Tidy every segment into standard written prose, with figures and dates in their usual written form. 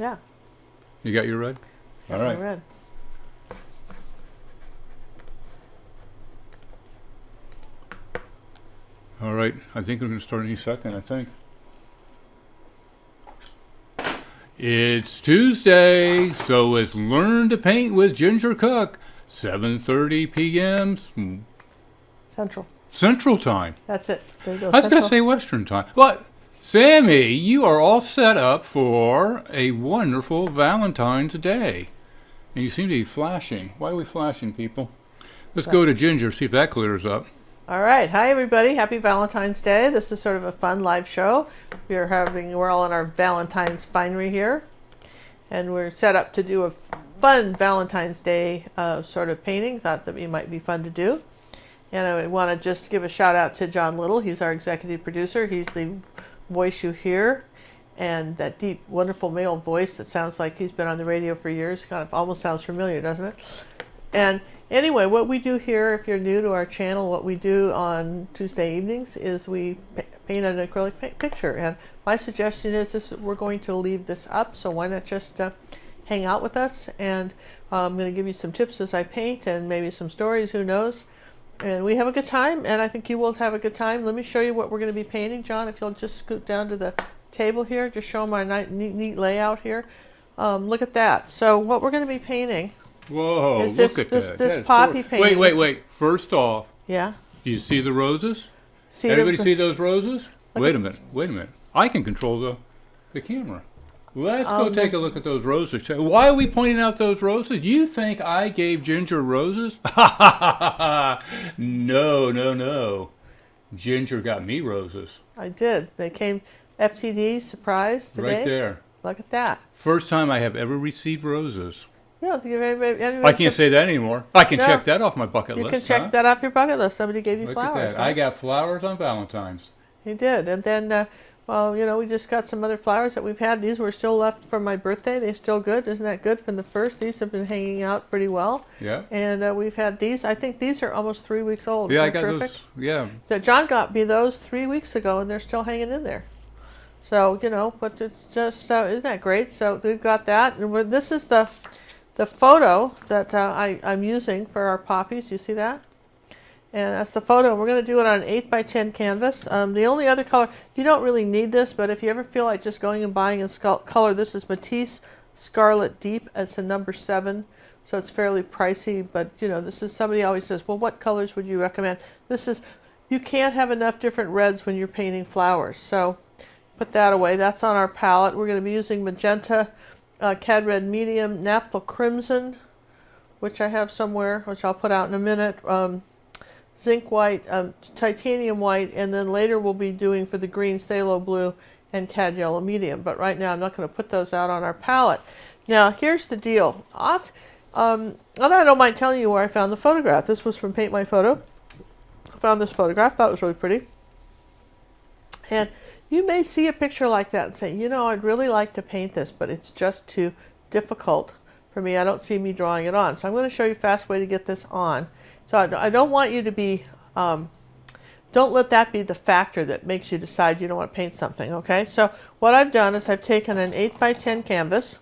Yeah. You got your red? All right. Red. All right. I think we're going to start any second, I think. It's Tuesday, so it's Learn to Paint with Ginger Cook. 7:30 p.m. Central Time. That's it. There you go. I was going to say Western Time. But, Sammy, you are all set up for a wonderful Valentine's Day. And you seem to be flashing. Why are we flashing, people? Let's go to Ginger, see if that clears up. All right. Hi, everybody. Happy Valentine's Day. This is sort of a fun live show. We're all in our Valentine's finery here. And we're set up to do a fun Valentine's Day sort of painting. Thought that it might be fun to do. And I want to just give a shout out to John Little. He's our executive producer. He's the voice you hear. And that deep, wonderful male voice that sounds like he's been on the radio for years. Kind of almost sounds familiar, doesn't it? And anyway, what we do here, if you're new to our channel, what we do on Tuesday evenings is we paint an acrylic picture. And my suggestion is we're going to leave this up, so why not just hang out with us? And I'm going to give you some tips as I paint and maybe some stories, who knows. And we have a good time, and I think you will have a good time. Let me show you what we're going to be painting. John, if you'll just scoot down to the table here, just show them our neat layout here. Look at that. So what we're going to be painting. Whoa, is look at that. This poppy painting. Wait. First off. Yeah. Do you see the roses? Everybody see those roses? Wait a minute. I can control the camera. Let's go take a look at those roses. Why are we pointing out those roses? You think I gave Ginger roses? No. Ginger got me roses. I did. They came FTD surprise today. Right there. Look at that. First time I have ever received roses. Yeah, I can't say that anymore. I can check that off my bucket list. You can check that off your bucket list. Somebody gave you Look flowers. at that. Right? I got flowers on Valentine's. He did. And then, we just got some other flowers that we've had. These were still left from my birthday. They're still good. Isn't that good from the first? These have been hanging out pretty well. Yeah. And we've had these. I think these are almost 3 weeks old. Yeah, I got those. Yeah. So John got me those 3 weeks ago, and they're still hanging in there. So, but it's just, isn't that great? So we've got that. And this is the photo that I'm using for our poppies. Do you see that? And that's the photo. We're going to do it on an 8x10 canvas. The only other color, you don't really need this, but if you ever feel like just going and buying a color, this is Matisse Scarlet Deep. It's a number 7, so it's fairly pricey. But, this is, somebody always says, well, what colors would you recommend? You can't have enough different reds when you're painting flowers. So put that away. That's on our palette. We're going to be using magenta, Cad Red Medium, Naphtha Crimson, which I have somewhere, which I'll put out in a minute, Zinc White, Titanium White, and then later we'll be doing for the green Phthalo Blue and Cad Yellow Medium. But right now I'm not going to put those out on our palette. Now here's the deal. And I don't mind telling you where I found the photograph. This was from Paint My Photo. I found this photograph, thought it was really pretty. And you may see a picture like that and say, I'd really like to paint this, but it's just too difficult for me. I don't see me drawing it on. So I'm going to show you a fast way to get this on. So I don't want you to be, don't let that be the factor that makes you decide you don't want to paint something, okay? So what I've done is I've taken an 8x10 canvas,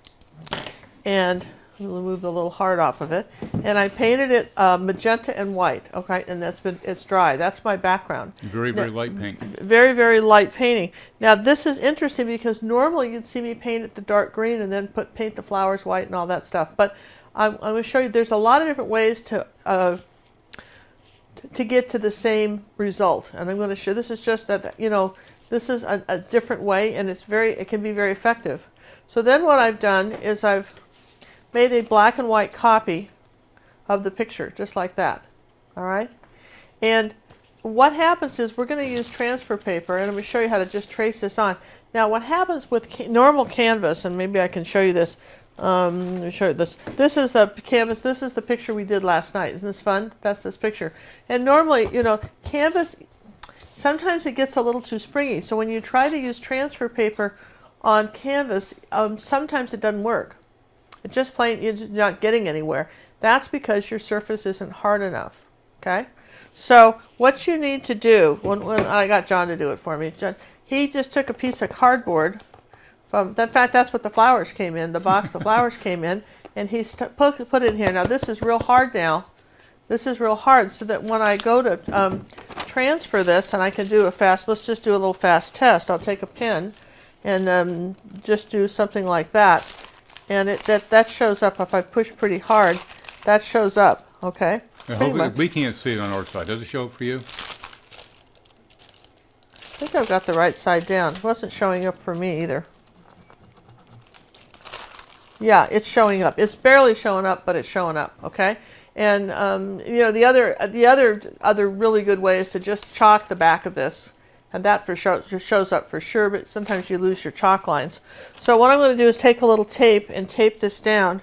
and remove the little heart off of it, and I painted it magenta and white, okay? And it's dry. That's my background. Very light paint. Very, very light painting. Now this is interesting because normally you'd see me paint it the dark green and then paint the flowers white and all that stuff. But I'm going to show you there's a lot of different ways to get to the same result, and I'm going to show. This is just that this is a different way, and it can be very effective. So then what I've done is I've made a black and white copy of the picture, just like that. All right, and what happens is we're going to use transfer paper, and I'm going to show you how to just trace this on. Now, what happens with normal canvas, and maybe I can show you this. Let me show you this. This is the canvas. This is the picture we did last night. Isn't this fun? That's this picture. And normally, canvas, sometimes it gets a little too springy. So when you try to use transfer paper on canvas, sometimes it doesn't work. It's just plain, you're not getting anywhere. That's because your surface isn't hard enough. Okay? So what you need to do, when I got John to do it for me, he just took a piece of cardboard, In fact, that's what the flowers came in. The box the flowers came in, and he's put it in here. Now this is real hard now. This is real hard, so that when I go to transfer this, and I can do a fast. Let's just do a little fast test. I'll take a pen, and just do something like that, and that shows up if I push pretty hard. That shows up. Okay. We can't see it on our side. Does it show up for you? I think I've got the right side down. It wasn't showing up for me either. Yeah, it's showing up. It's barely showing up, but it's showing up. Okay, and you know, the other really good way is to just chalk the back of this, and that shows up for sure. But sometimes you lose your chalk lines. So what I'm going to do is take a little tape and tape this down.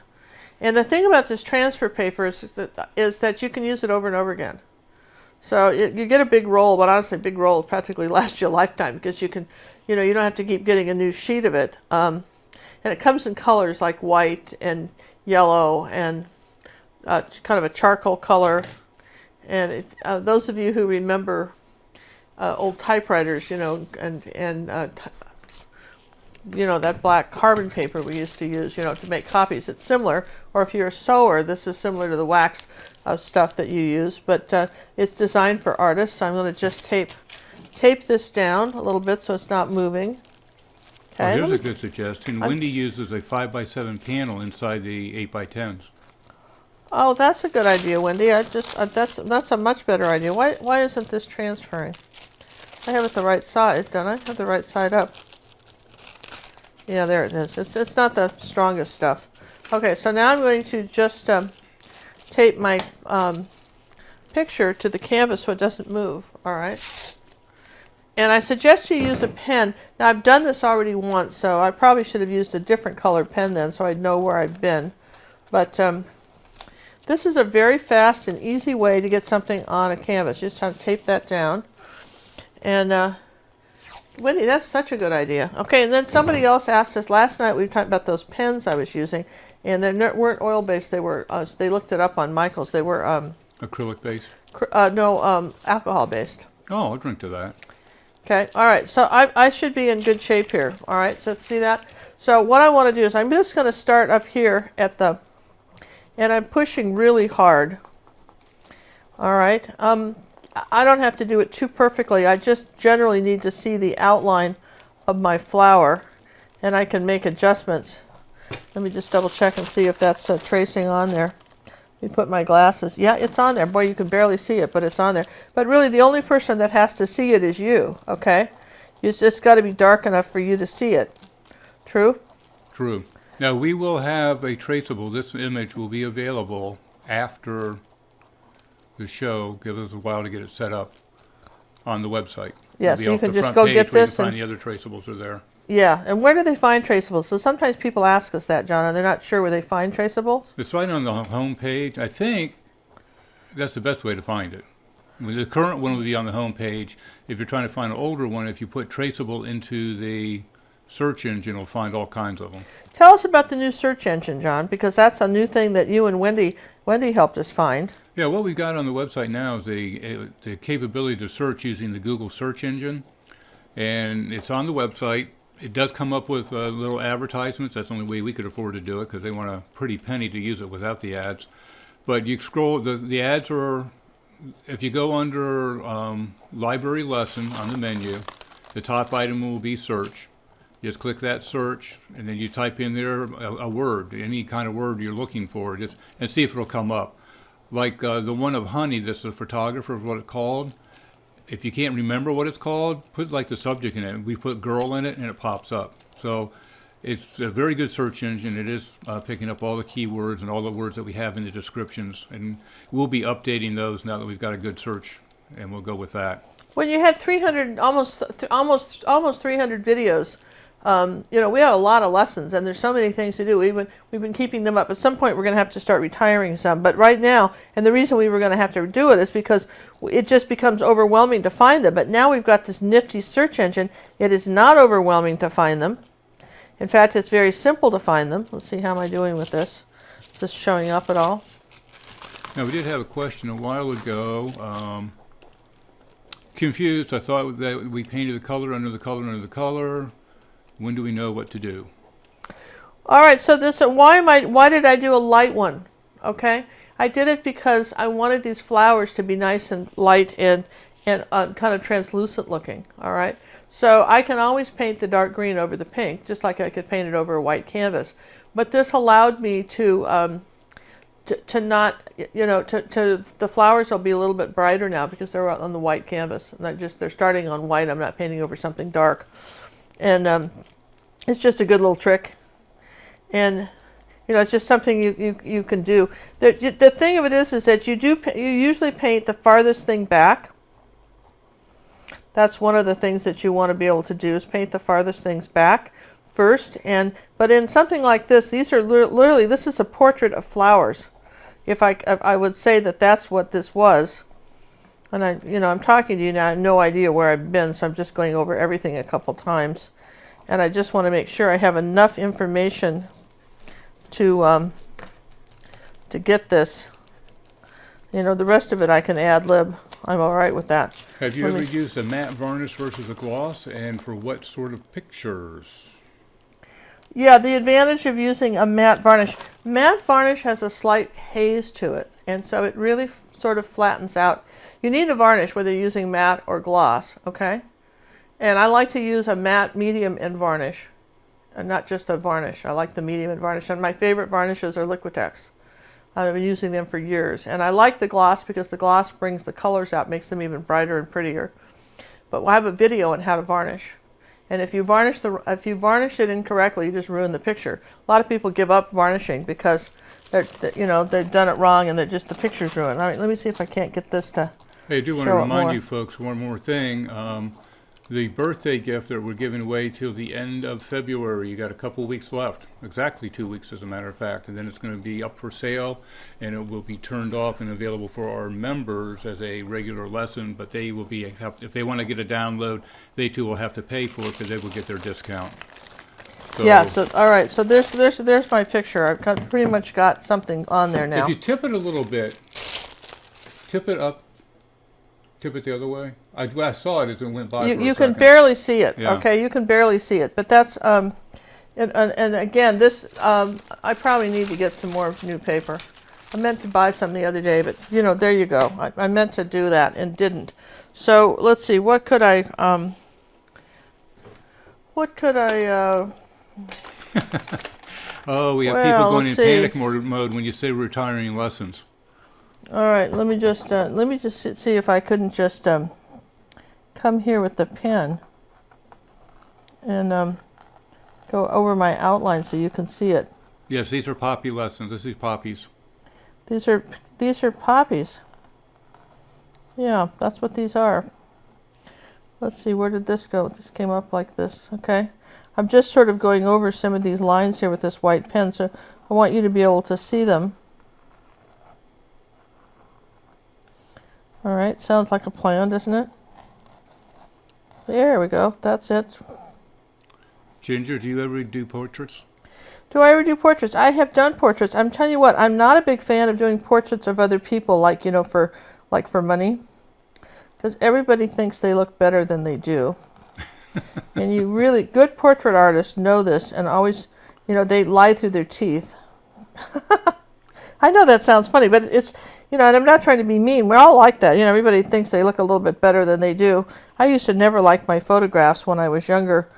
And the thing about this transfer paper is that you can use it over and over again. So you get a big roll, but honestly, a big roll will practically last you a lifetime, because you can, you know, you don't have to keep getting a new sheet of it. And it comes in colors like white and yellow and kind of a charcoal color. And those of you who remember old typewriters, you know, and you know, that black carbon paper we used to use, you know, to make copies. It's similar, or if you're a sewer, this is similar to the wax stuff that you use, but it's designed for artists. So I'm going to just tape this down a little bit so it's not moving. Okay. Here's a good suggestion. Wendy uses a 5x7 panel inside the 8x10s. Oh, that's a good idea, Wendy. That's a much better idea. Why isn't this transferring? I have it the right size, don't I? I have the right side up. Yeah, there it is. It's not the strongest stuff. Okay, so now I'm going to just tape my picture to the canvas so it doesn't move. All right. And I suggest you use a pen. Now I've done this already once, so I probably should have used a different colored pen then, so I'd know where I've been. But this is a very fast and easy way to get something on a canvas. Just have to tape that down. And Wendy, that's such a good idea. Okay, and then somebody else asked us last night. We were talking about those pens I was using, and they weren't oil based. They were. They looked it up on Michael's. They were acrylic based. No, alcohol based. Oh, I'll drink to that. Okay. All right. So I should be in good shape here. All right. So see that. So what I want to do is I'm just going to start up here at the, and I'm pushing really hard. All right. I don't have to do it too perfectly. I just generally need to see the outline of my flower, and I can make adjustments. Let me just double check and see if that's tracing on there. Let me put my glasses. Yeah, it's on there. Boy, you can barely see it, but it's on there. But really, the only person that has to see it is you, okay? It's got to be dark enough for you to see it. True? True. Now, we will have a traceable. This image will be available after the show. Give us a while to get it set up on the website. Yes, you can just go get this. And the other traceables are there. Yeah, and where do they find traceables? So sometimes people ask us that, John, and they're not sure where they find traceables. It's right on the home page. I think that's the best way to find it. I mean, the current one will be on the home page. If you're trying to find an older one, if you put traceable into the search engine, you'll find all kinds of them. Tell us about the new search engine, John, because that's a new thing that you and Wendy helped us find. Yeah, what we've got on the website now is the capability to search using the Google search engine, and it's on the website. It does come up with little advertisements. That's the only way we could afford to do it, because they want a pretty penny to use it without the ads. But you scroll, the ads are, if you go under library lesson on the menu, the top item will be search. You just click that search, and then you type in there a word, any kind of word you're looking for, and see if it'll come up. Like the one of honey, that's the photographer, is what it's called. If you can't remember what it's called, put like the subject in it. We put girl in it, and it pops up. So it's a very good search engine. It is picking up all the keywords and all the words that we have in the descriptions. And we'll be updating those now that we've got a good search, and we'll go with that. When you had 300, almost 300 videos, you know, we have a lot of lessons, and there's so many things to do. We've been keeping them up. At some point, we're going to have to start retiring some. But right now, and the reason we were going to have to do it is because it just becomes overwhelming to find them. But now we've got this nifty search engine. It is not overwhelming to find them. In fact, it's very simple to find them. Let's see, how am I doing with this? Is this showing up at all? Now, we did have a question a while ago. Confused. I thought that we painted the color under the color under the color. When do we know what to do? All right, so this why did I do a light one? Okay, I did it because I wanted these flowers to be nice and light and kind of translucent looking. All right, so I can always paint the dark green over the pink, just like I could paint it over a white canvas. But this allowed me to not, to the flowers will be a little bit brighter now because they're on the white canvas. And they're starting on white. I'm not painting over something dark, and it's just a good little trick. And it's just something you can do. The thing of it is that you usually paint the farthest thing back. That's one of the things that you want to be able to do, is paint the farthest things back first. But in something like this, these are literally, this is a portrait of flowers. If I would say that that's what this was. And I'm talking to you now, I have no idea where I've been, so I'm just going over everything a couple times. And I just want to make sure I have enough information to get this. The rest of it I can ad lib. I'm all right with that. Have you ever used a matte varnish versus a gloss, and for what sort of pictures? Yeah, the advantage of using a matte varnish. Matte varnish has a slight haze to it, and so it really sort of flattens out. You need a varnish whether you're using matte or gloss, okay? And I like to use a matte, medium, and varnish. And not just a varnish. I like the medium and varnish. And my favorite varnishes are Liquitex. I've been using them for years. And I like the gloss because the gloss brings the colors out, makes them even brighter and prettier. But I have a video on how to varnish. And if you varnish it incorrectly, you just ruin the picture. A lot of people give up varnishing because they've done it wrong and the picture's ruined. All right, let me see if I can't get this to. Hey, I do want to remind you folks one more thing. The birthday gift that we're giving away till the end of February. You got a couple weeks left, exactly 2 weeks as a matter of fact, and then it's going to be up for sale, and it will be turned off and available for our members as a regular lesson. But they will be if they want to get a download, they too will have to pay for it because they will get their discount. So, yeah. So all right. So there's my picture. I've pretty much got something on there now. If you tip it a little bit, tip it up. Tip it the other way. I saw it as it went by. You can barely see it. Yeah. Okay, you can barely see it. But that's and again, this I probably need to get some more new paper. I meant to buy some the other day, but there you go. I meant to do that and didn't. So let's see. What could I? Oh, we have people going in panic mode when you say retiring lessons. All right, let me just see if I couldn't just come here with the pen and go over my outline so you can see it. Yes, these are poppy lessons. This is poppies. These are poppies. Yeah, that's what these are. Let's see, where did this go? This came up like this. Okay, I'm just sort of going over some of these lines here with this white pen, so I want you to be able to see them. All right, sounds like a plan, doesn't it? There we go, that's it. Ginger, do you ever do portraits? Do I ever do portraits? I have done portraits. I'm telling you what, I'm not a big fan of doing portraits of other people, for money, because everybody thinks they look better than they do. And good portrait artists know this, and always, they lie through their teeth. I know that sounds funny, but it's. And I'm not trying to be mean. We're all like that. Everybody thinks they look a little bit better than they do. I used to never like my photographs when I was younger.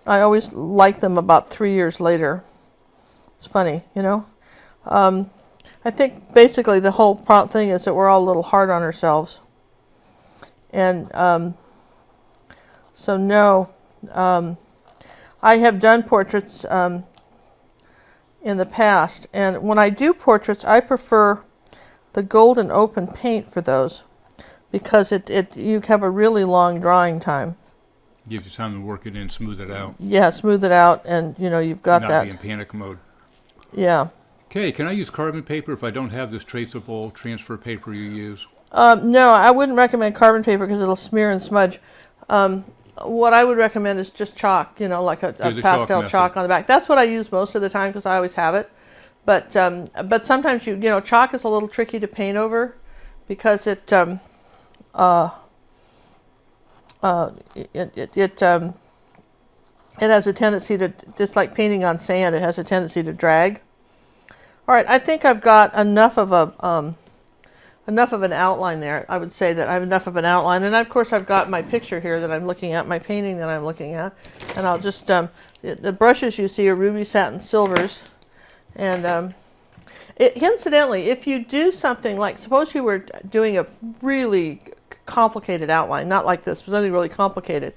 I always liked them about 3 years later. It's funny, I think basically the whole thing is that we're all a little hard on ourselves. And so no, I have done portraits in the past. And when I do portraits, I prefer the golden open paint for those because you have a really long drawing time. Gives you time to work it in, smooth it out. Yeah, smooth it out, and you've got not that. Not be in panic mode. Yeah. Okay, can I use carbon paper if I don't have this traceable transfer paper you use? No, I wouldn't recommend carbon paper because it'll smear and smudge. What I would recommend is just chalk, like a pastel chalk on the back. That's what I use most of the time because I always have it. But sometimes chalk is a little tricky to paint over because it It has a tendency to, just like painting on sand, it has a tendency to drag. All right, I think I've got enough of an outline there. I would say that I have enough of an outline, and of course I've got my picture here that I'm looking at, my painting that I'm looking at, and I'll just the brushes you see are ruby satin silvers, and incidentally, if you do something like, suppose you were doing a really complicated outline, not like this, but something really complicated.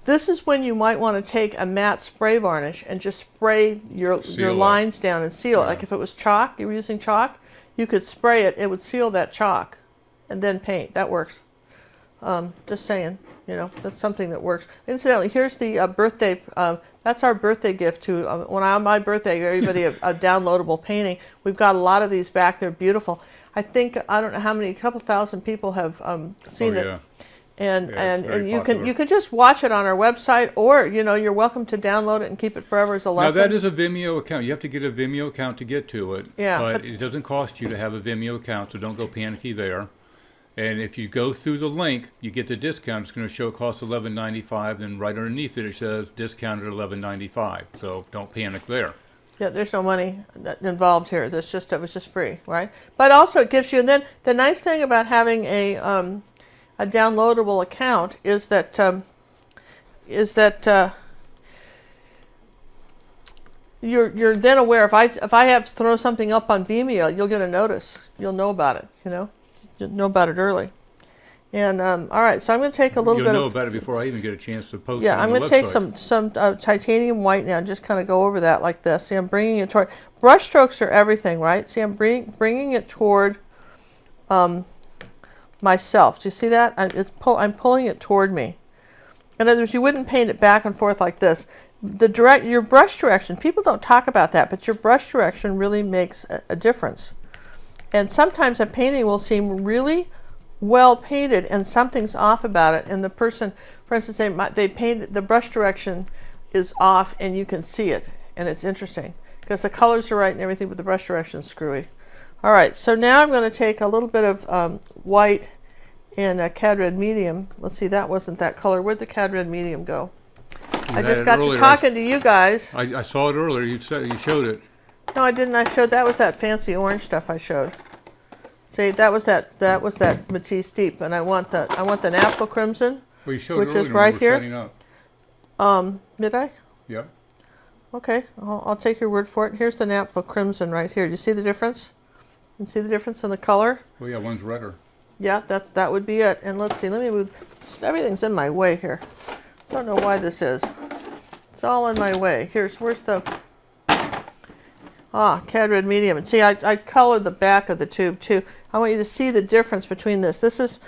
This is when you might want to take a matte spray varnish and just spray your lines down and seal it. Like if it was chalk, you were using chalk, you could spray it, it would seal that chalk, and then paint. That works. Just saying, that's something that works. Incidentally, here's the birthday, that's our birthday gift to, on my birthday, everybody a downloadable painting. We've got a lot of these back, they're beautiful. I think, I don't know how many, a couple thousand people have seen it. And you can just watch it on our website, or you're welcome to download it and keep it forever as a lesson. Now that is a Vimeo account. You have to get a Vimeo account to get to it. Yeah, but it doesn't cost you to have a Vimeo account, so don't go panicky there. And if you go through the link, you get the discount. It's going to show it costs $11.95. Then right underneath it, it says discounted $11.95. So don't panic there. Yeah, there's no money involved here. It was just free, right? But also it gives you. And then the nice thing about having a downloadable account is that you're then aware. If I have to throw something up on Vimeo, you'll get a notice. You'll know about it. You'll know about it early. And all right, so I'm going to take a little bit. You'll know about it before I even get a chance to post. Yeah, it on I'm going to take some titanium white now, and just kind of go over that like this. See, I'm bringing it toward. Brush strokes are everything, right? See, I'm bringing it toward myself. Do you see that? I'm pulling it toward me. In other words, you wouldn't paint it back and forth like this. Your brush direction, people don't talk about that, but your brush direction really makes a difference. And sometimes a painting will seem really well painted and something's off about it, and the person, for instance, they painted, the brush direction is off and you can see it, and it's interesting because the colors are right and everything, but the brush direction is screwy. All right, so now I'm going to take a little bit of white and a cad red medium. Let's see, that wasn't that color. Where'd the cad red medium go? I just got to talking to you guys. I saw it earlier. You showed it. No, I didn't. That was that fancy orange stuff I showed. See, that was that Matisse Deep, and I want the Naphtha Crimson, well, you showed which earlier is right here. Setting up. Did I? Yeah. Okay, I'll take your word for it. Here's the Naphtha Crimson right here. Do you see the difference? You see the difference in the color? Oh yeah, one's redder. Yeah, that would be it. And let's see, let me move. Everything's in my way here. Don't know why this is. It's all in my way. Where's the cad red medium. And see, I colored the back of the tube too. I want you to see the difference between this. This is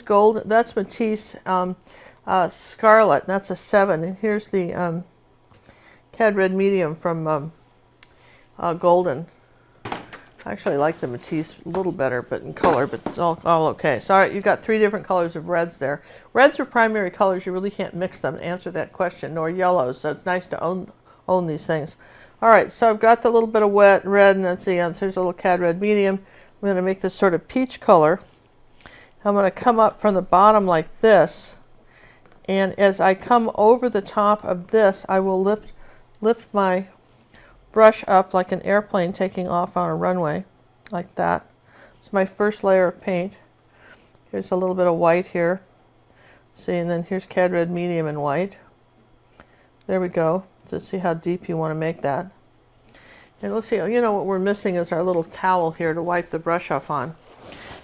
gold. That's Matisse Scarlet. That's a 7. And here's the cad red medium from Golden. I actually like the Matisse a little better, but in color, but it's all okay. So all right, you've got 3 different colors of reds there. Reds are primary colors. You really can't mix them to answer that question, nor yellows. So it's nice to own these things. All right, so I've got the little bit of wet red, and let's see, here's a little cad red medium. I'm going to make this sort of peach color. I'm going to come up from the bottom like this, and as I come over the top of this, I will lift my brush up like an airplane taking off on a runway, like that. It's my first layer of paint. Here's a little bit of white here. See, and then here's cad red medium and white. There we go. To see how deep you want to make that. And let's see, what we're missing is our little towel here to wipe the brush off on.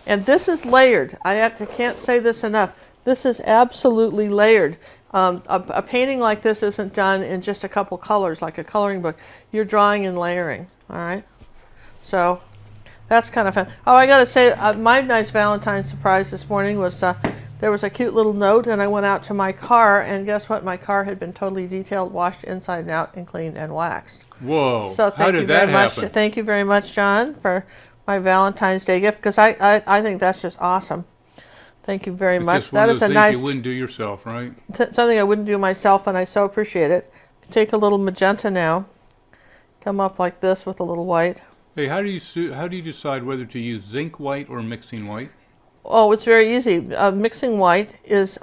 And this is layered. I can't say this enough. This is absolutely layered. A painting like this isn't done in just a couple colors like a coloring book. You're drawing and layering, all right? So that's kind of fun. Oh, I got to say, my nice Valentine's surprise this morning was there was a cute little note, and I went out to my car, and guess what? My car had been totally detailed, washed inside and out, and cleaned and waxed. Whoa! So how did that happen? Thank you very much, John, for my Valentine's Day gift, because I think that's just awesome. Thank you very much. Just one of those things you wouldn't do yourself, right? Something I wouldn't do myself, and I so appreciate it. Take a little magenta now, come up like this with a little white. Hey, how do you decide whether to use zinc white or mixing white? Oh, it's very easy. Mixing white is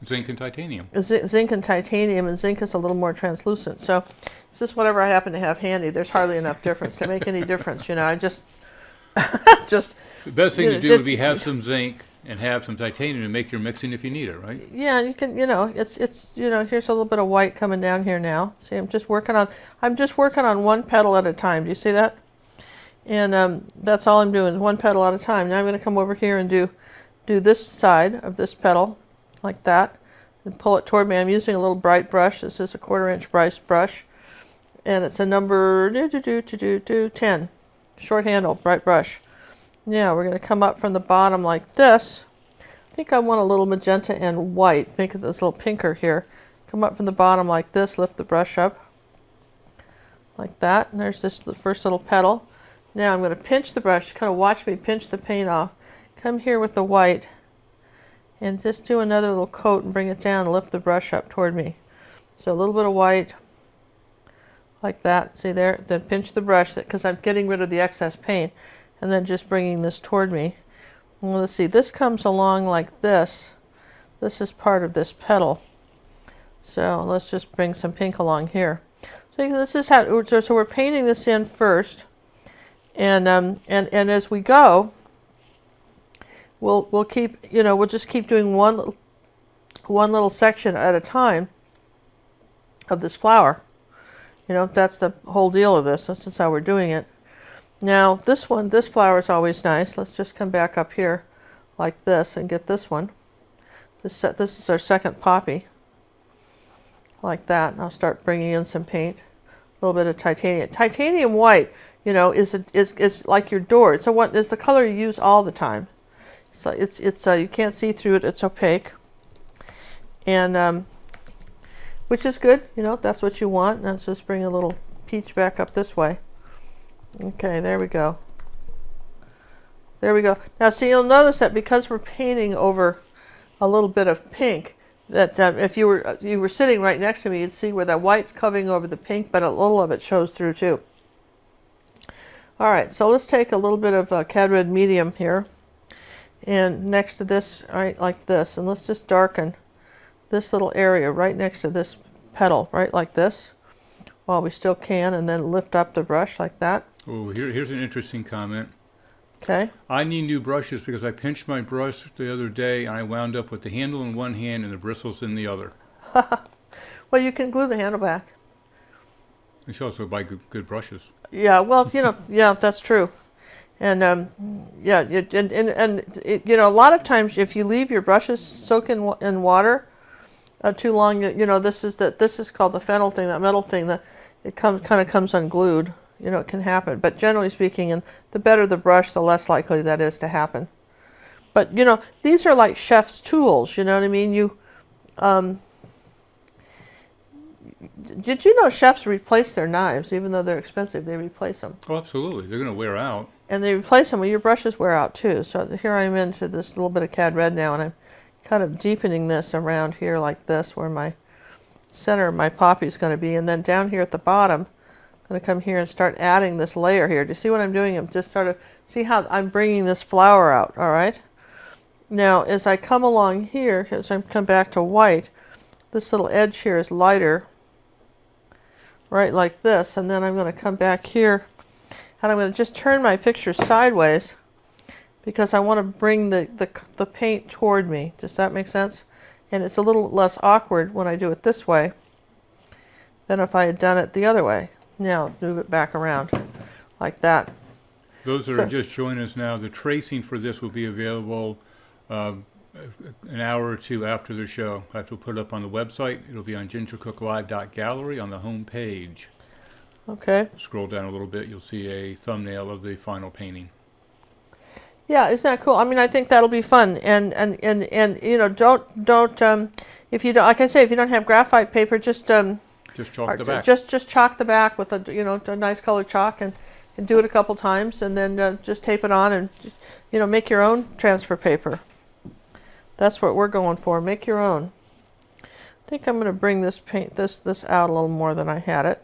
Zinc and titanium. Zinc and titanium, and zinc is a little more translucent. So it's just whatever I happen to have handy. There's hardly enough difference to make any difference. I just The best thing to do would be have some zinc and have some titanium to make your mixing if you need it, right? Yeah, you can. It's here's a little bit of white coming down here now. See, I'm just working on one petal at a time. Do you see that? And that's all I'm doing, one petal at a time. Now I'm going to come over here and do this side of this petal, like that, and pull it toward me. I'm using a little bright brush. This is a 1/4 inch brush, and it's a number 10, short handle, bright brush. Now we're going to come up from the bottom like this. I think I want a little magenta and white, make it this little pinker here. Come up from the bottom like this, lift the brush up, like that, and there's the first little petal. Now I'm going to pinch the brush, kind of watch me pinch the paint off. Come here with the white, and just do another little coat and bring it down and lift the brush up toward me. So a little bit of white, like that. See there? Then pinch the brush, because I'm getting rid of the excess paint. And then just bringing this toward me. Well, let's see, this comes along like this. This is part of this petal. So let's just bring some pink along here. So this is how. So we're painting this in first, and as we go, we'll keep. We'll just keep doing one little section at a time of this flower. That's the whole deal of this. This is how we're doing it. Now this flower is always nice. Let's just come back up here like this and get this one. This is our second poppy. Like that. And I'll start bringing in some paint. A little bit of titanium. Titanium white, is like your door. It's the color you use all the time. So it's you can't see through it. It's opaque. And which is good. That's what you want. Let's just bring a little peach back up this way. Okay, there we go. There we go. Now, see, you'll notice that because we're painting over a little bit of pink, that if you were sitting right next to me, you'd see where that white's covering over the pink, but a little of it shows through too. All right, so let's take a little bit of Cad Red Medium here, and next to this, right, like this, and let's just darken this little area right next to this petal, right, like this, while we still can, and then lift up the brush like that. Oh, here's an interesting comment. Okay. I need new brushes because I pinched my brush the other day and I wound up with the handle in one hand and the bristles in the other. Well, you can glue the handle back. You should also buy good brushes. Yeah, well, yeah, that's true. And yeah, a lot of times if you leave your brushes soak in water too long, this is called the fennel thing, that metal thing, that it kind of comes unglued. It can happen, but generally speaking, and the better the brush, the less likely that is to happen. But these are like chef's tools. You know what I mean? Did you know chefs replace their knives, even though they're expensive? They replace them. Oh, absolutely. They're going to wear out. And they replace them. Well, your brushes wear out too. So here I'm into this little bit of Cad Red now, and I'm kind of deepening this around here like this, where my center of my poppy is going to be, and then down here at the bottom. I'm going to come here and start adding this layer here. Do you see what I'm doing? I'm just sort of, see how I'm bringing this flower out, all right? Now, as I come along here, as I come back to white, this little edge here is lighter, right like this, and then I'm going to come back here, and I'm going to just turn my picture sideways, because I want to bring the paint toward me. Does that make sense? And it's a little less awkward when I do it this way than if I had done it the other way. Now move it back around like that. Those that are just joining us now, the tracing for this will be available an hour or two after the show. I have to put it up on the website. It'll be on gingercooklive.gallery on the home page. Okay. Scroll down a little bit, you'll see a thumbnail of the final painting. Yeah, isn't that cool? I mean, I think that'll be fun. And don't if you don't, like I say, if you don't have graphite paper, just chalk the back. Just chalk the back with a nice colored chalk, and do it a couple times, and then just tape it on, and make your own transfer paper. That's what we're going for. Make your own. I think I'm going to bring this this out a little more than I had it,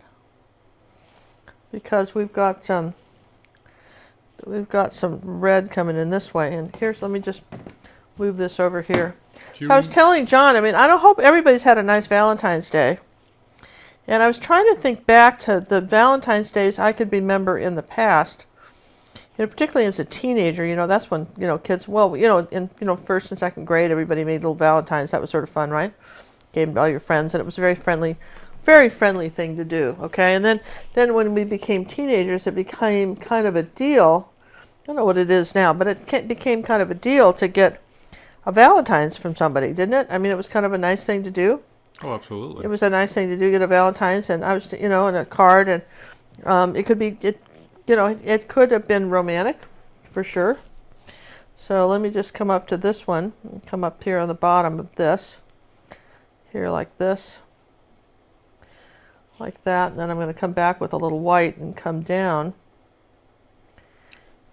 because we've got some red coming in this way. And let me just move this over here. So I was telling John, I mean, I don't hope everybody's had a nice Valentine's Day. And I was trying to think back to the Valentine's Days I could remember in the past. Particularly as a teenager, that's when, kids, well, in, first and second grade, everybody made little Valentines. That was sort of fun, right? Gave them to all your friends, and it was a very friendly thing to do, okay? And then when we became teenagers, it became kind of a deal. I don't know what it is now, but it became kind of a deal to get a Valentine's from somebody, didn't it? I mean, it was kind of a nice thing to do. Oh, absolutely. It was a nice thing to do, get a Valentine's, and I was, and a card, and it could be, it could have been romantic, for sure. So let me just come up to this one, come up here on the bottom of this, here like this, like that, and then I'm going to come back with a little white and come down.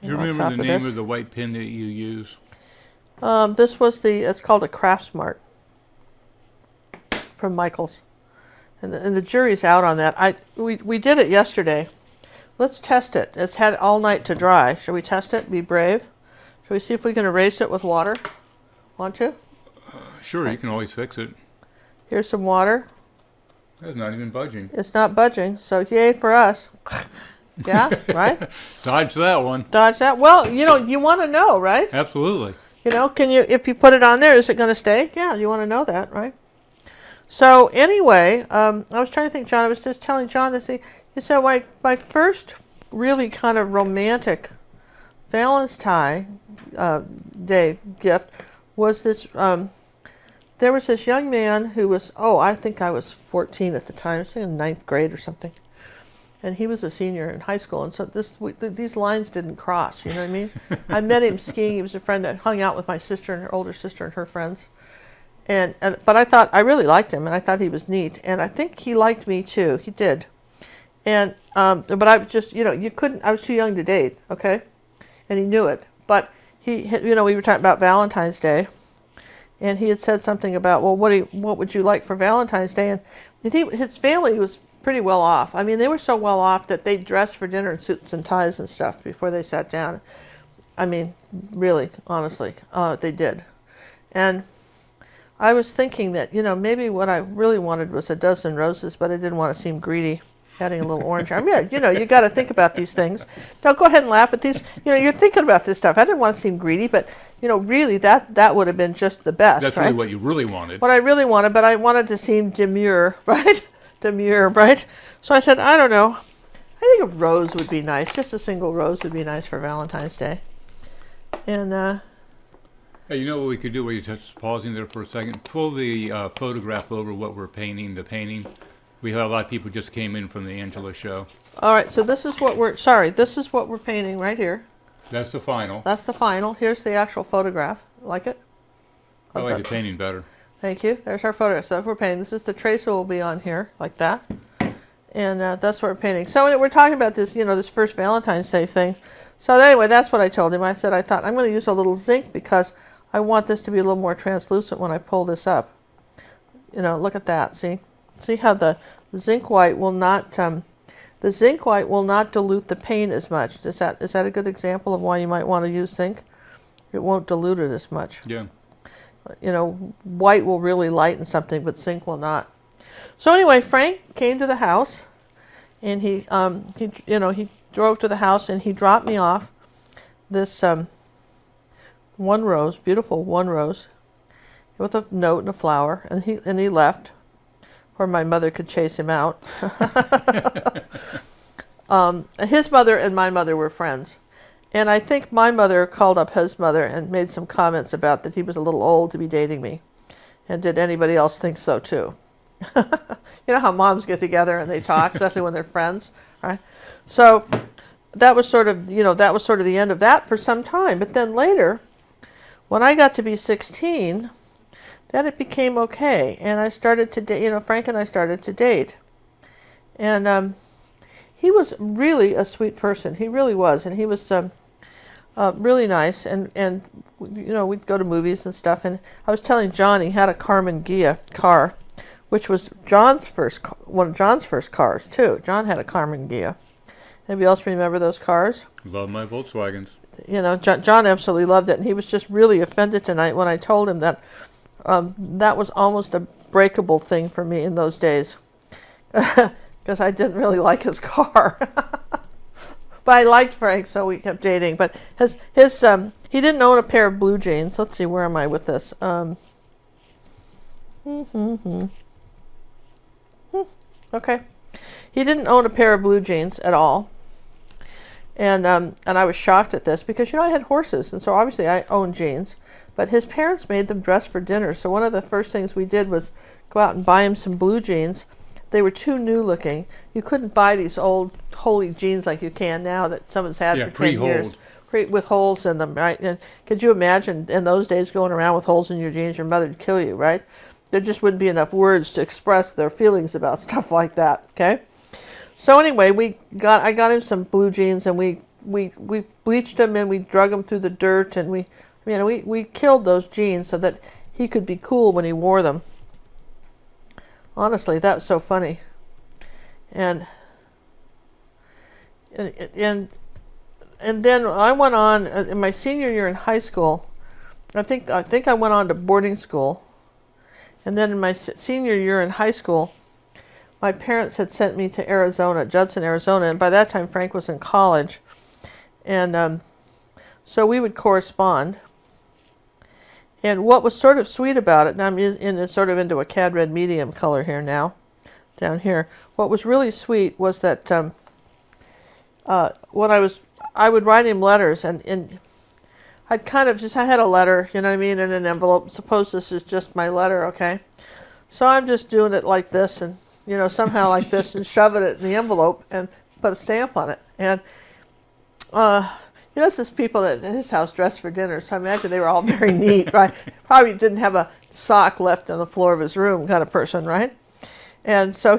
Do you remember the name of the white pen that you use? This was it's called a Craftsmart from Michaels. And the jury's out on that. We did it yesterday. Let's test it. It's had all night to dry. Shall we test it? Be brave. Shall we see if we can erase it with water? Want to? Sure, you can always fix it. Here's some water. That's not even budging. It's not budging, so yay for us. Yeah, right? Dodge that one. Dodge that. Well, you want to know, right? Absolutely. If you put it on there, is it going to stay? Yeah, you want to know that, right? So anyway, I was trying to think, John, I was just telling John this. He said, my first really kind of romantic Valentine's Day gift was this, there was this young man who was, I think I was 14 at the time, I was in ninth grade or something. And he was a senior in high school, and so these lines didn't cross, you know what I mean? I met him skiing. He was a friend that hung out with my sister and her older sister and her friends. But I really liked him, and I thought he was neat. And I think he liked me too. He did. And but I just, you couldn't. I was too young to date, okay, and he knew it. But we were talking about Valentine's Day, and he had said something about, well, what would you like for Valentine's Day? And his family was pretty well off. I mean, they were so well off that they dressed for dinner in suits and ties and stuff before they sat down. I mean, really, honestly, they did. And I was thinking that maybe what I really wanted was a dozen roses, but I didn't want to seem greedy. Adding a little orange. I mean, you got to think about these things. Now, go ahead and laugh at these. You're thinking about this stuff. I didn't want to seem greedy, but really, that would have been just the best. That's right? really what you really wanted. What I really wanted, but I wanted to seem demure, right? Demure, right? So I said, I don't know. I think a rose would be nice. Just a single rose would be nice for Valentine's Day. And hey, you know what we could do? While you're just pausing there for a second, pull the photograph over what we're painting. The painting. We had a lot of people just came in from the Angela show. All right, so this is what we're painting right here. That's the final. That's the final. Here's the actual photograph. Like it? I like the painting better. Thank you. There's our photograph. So we're painting. This is the tracer will be on here, like that. And that's what we're painting. So we're talking about this, this first Valentine's Day thing. So anyway, that's what I told him. I said, I thought, I'm going to use a little zinc because I want this to be a little more translucent when I pull this up. Look at that. See how the zinc white will not dilute the paint as much. Is that a good example of why you might want to use zinc? It won't dilute it as much. Yeah. White will really lighten something, but zinc will not. So anyway, Frank came to the house, and he drove to the house, and he dropped me off this one rose, beautiful one rose, with a note and a flower, and he left. Or my mother could chase him out. His mother and my mother were friends. And I think my mother called up his mother and made some comments about that he was a little old to be dating me. And did anybody else think so too? You know how moms get together and they talk, especially when they're friends, right? So that was sort of the end of that for some time. But then later, when I got to be 16, then it became okay, and I started to date. Frank and I started to date, and he was really a sweet person. He really was, and he was really nice. And we'd go to movies and stuff. And I was telling John he had a Carmen Ghia car, which was one of John's first cars too. John had a Carmen Ghia. Anybody else remember those cars? Love my Volkswagens. John absolutely loved it, and he was just really offended tonight when I told him that That was almost a breakable thing for me in those days because I didn't really like his car. But I liked Frank, so we kept dating. But he didn't own a pair of blue jeans. Let's see, where am I with this? Okay, he didn't own a pair of blue jeans at all, and I was shocked at this because I had horses, and so obviously I owned jeans. But his parents made them dress for dinner. So one of the first things we did was go out and buy him some blue jeans. They were too new looking. You couldn't buy these old holey jeans like you can now that someone's had for 10 years. With holes in them, right? And could you imagine in those days going around with holes in your jeans? Your mother would kill you, right? There just wouldn't be enough words to express their feelings about stuff like that, okay? So anyway, I got him some blue jeans, and we bleached them, and we drug them through the dirt, and we killed those jeans so that he could be cool when he wore them. Honestly, that was so funny. And then I went on in my senior year in high school. I think I went on to boarding school. And then in my senior year in high school, my parents had sent me to Arizona, Judson, Arizona, and by that time Frank was in college. And so we would correspond. And what was sort of sweet about it, and I'm sort of into a cad red medium color here now, down here. What was really sweet was that I would write him letters, and I'd kind of I had a letter, you know what I mean, in an envelope. Suppose this is just my letter, okay? So I'm just doing it like this, and somehow like this, and shoving it in the envelope and put a stamp on it. And it's just people at his house dressed for dinner, so I imagine they were all very neat, right? Probably didn't have a sock left on the floor of his room kind of person, right? And so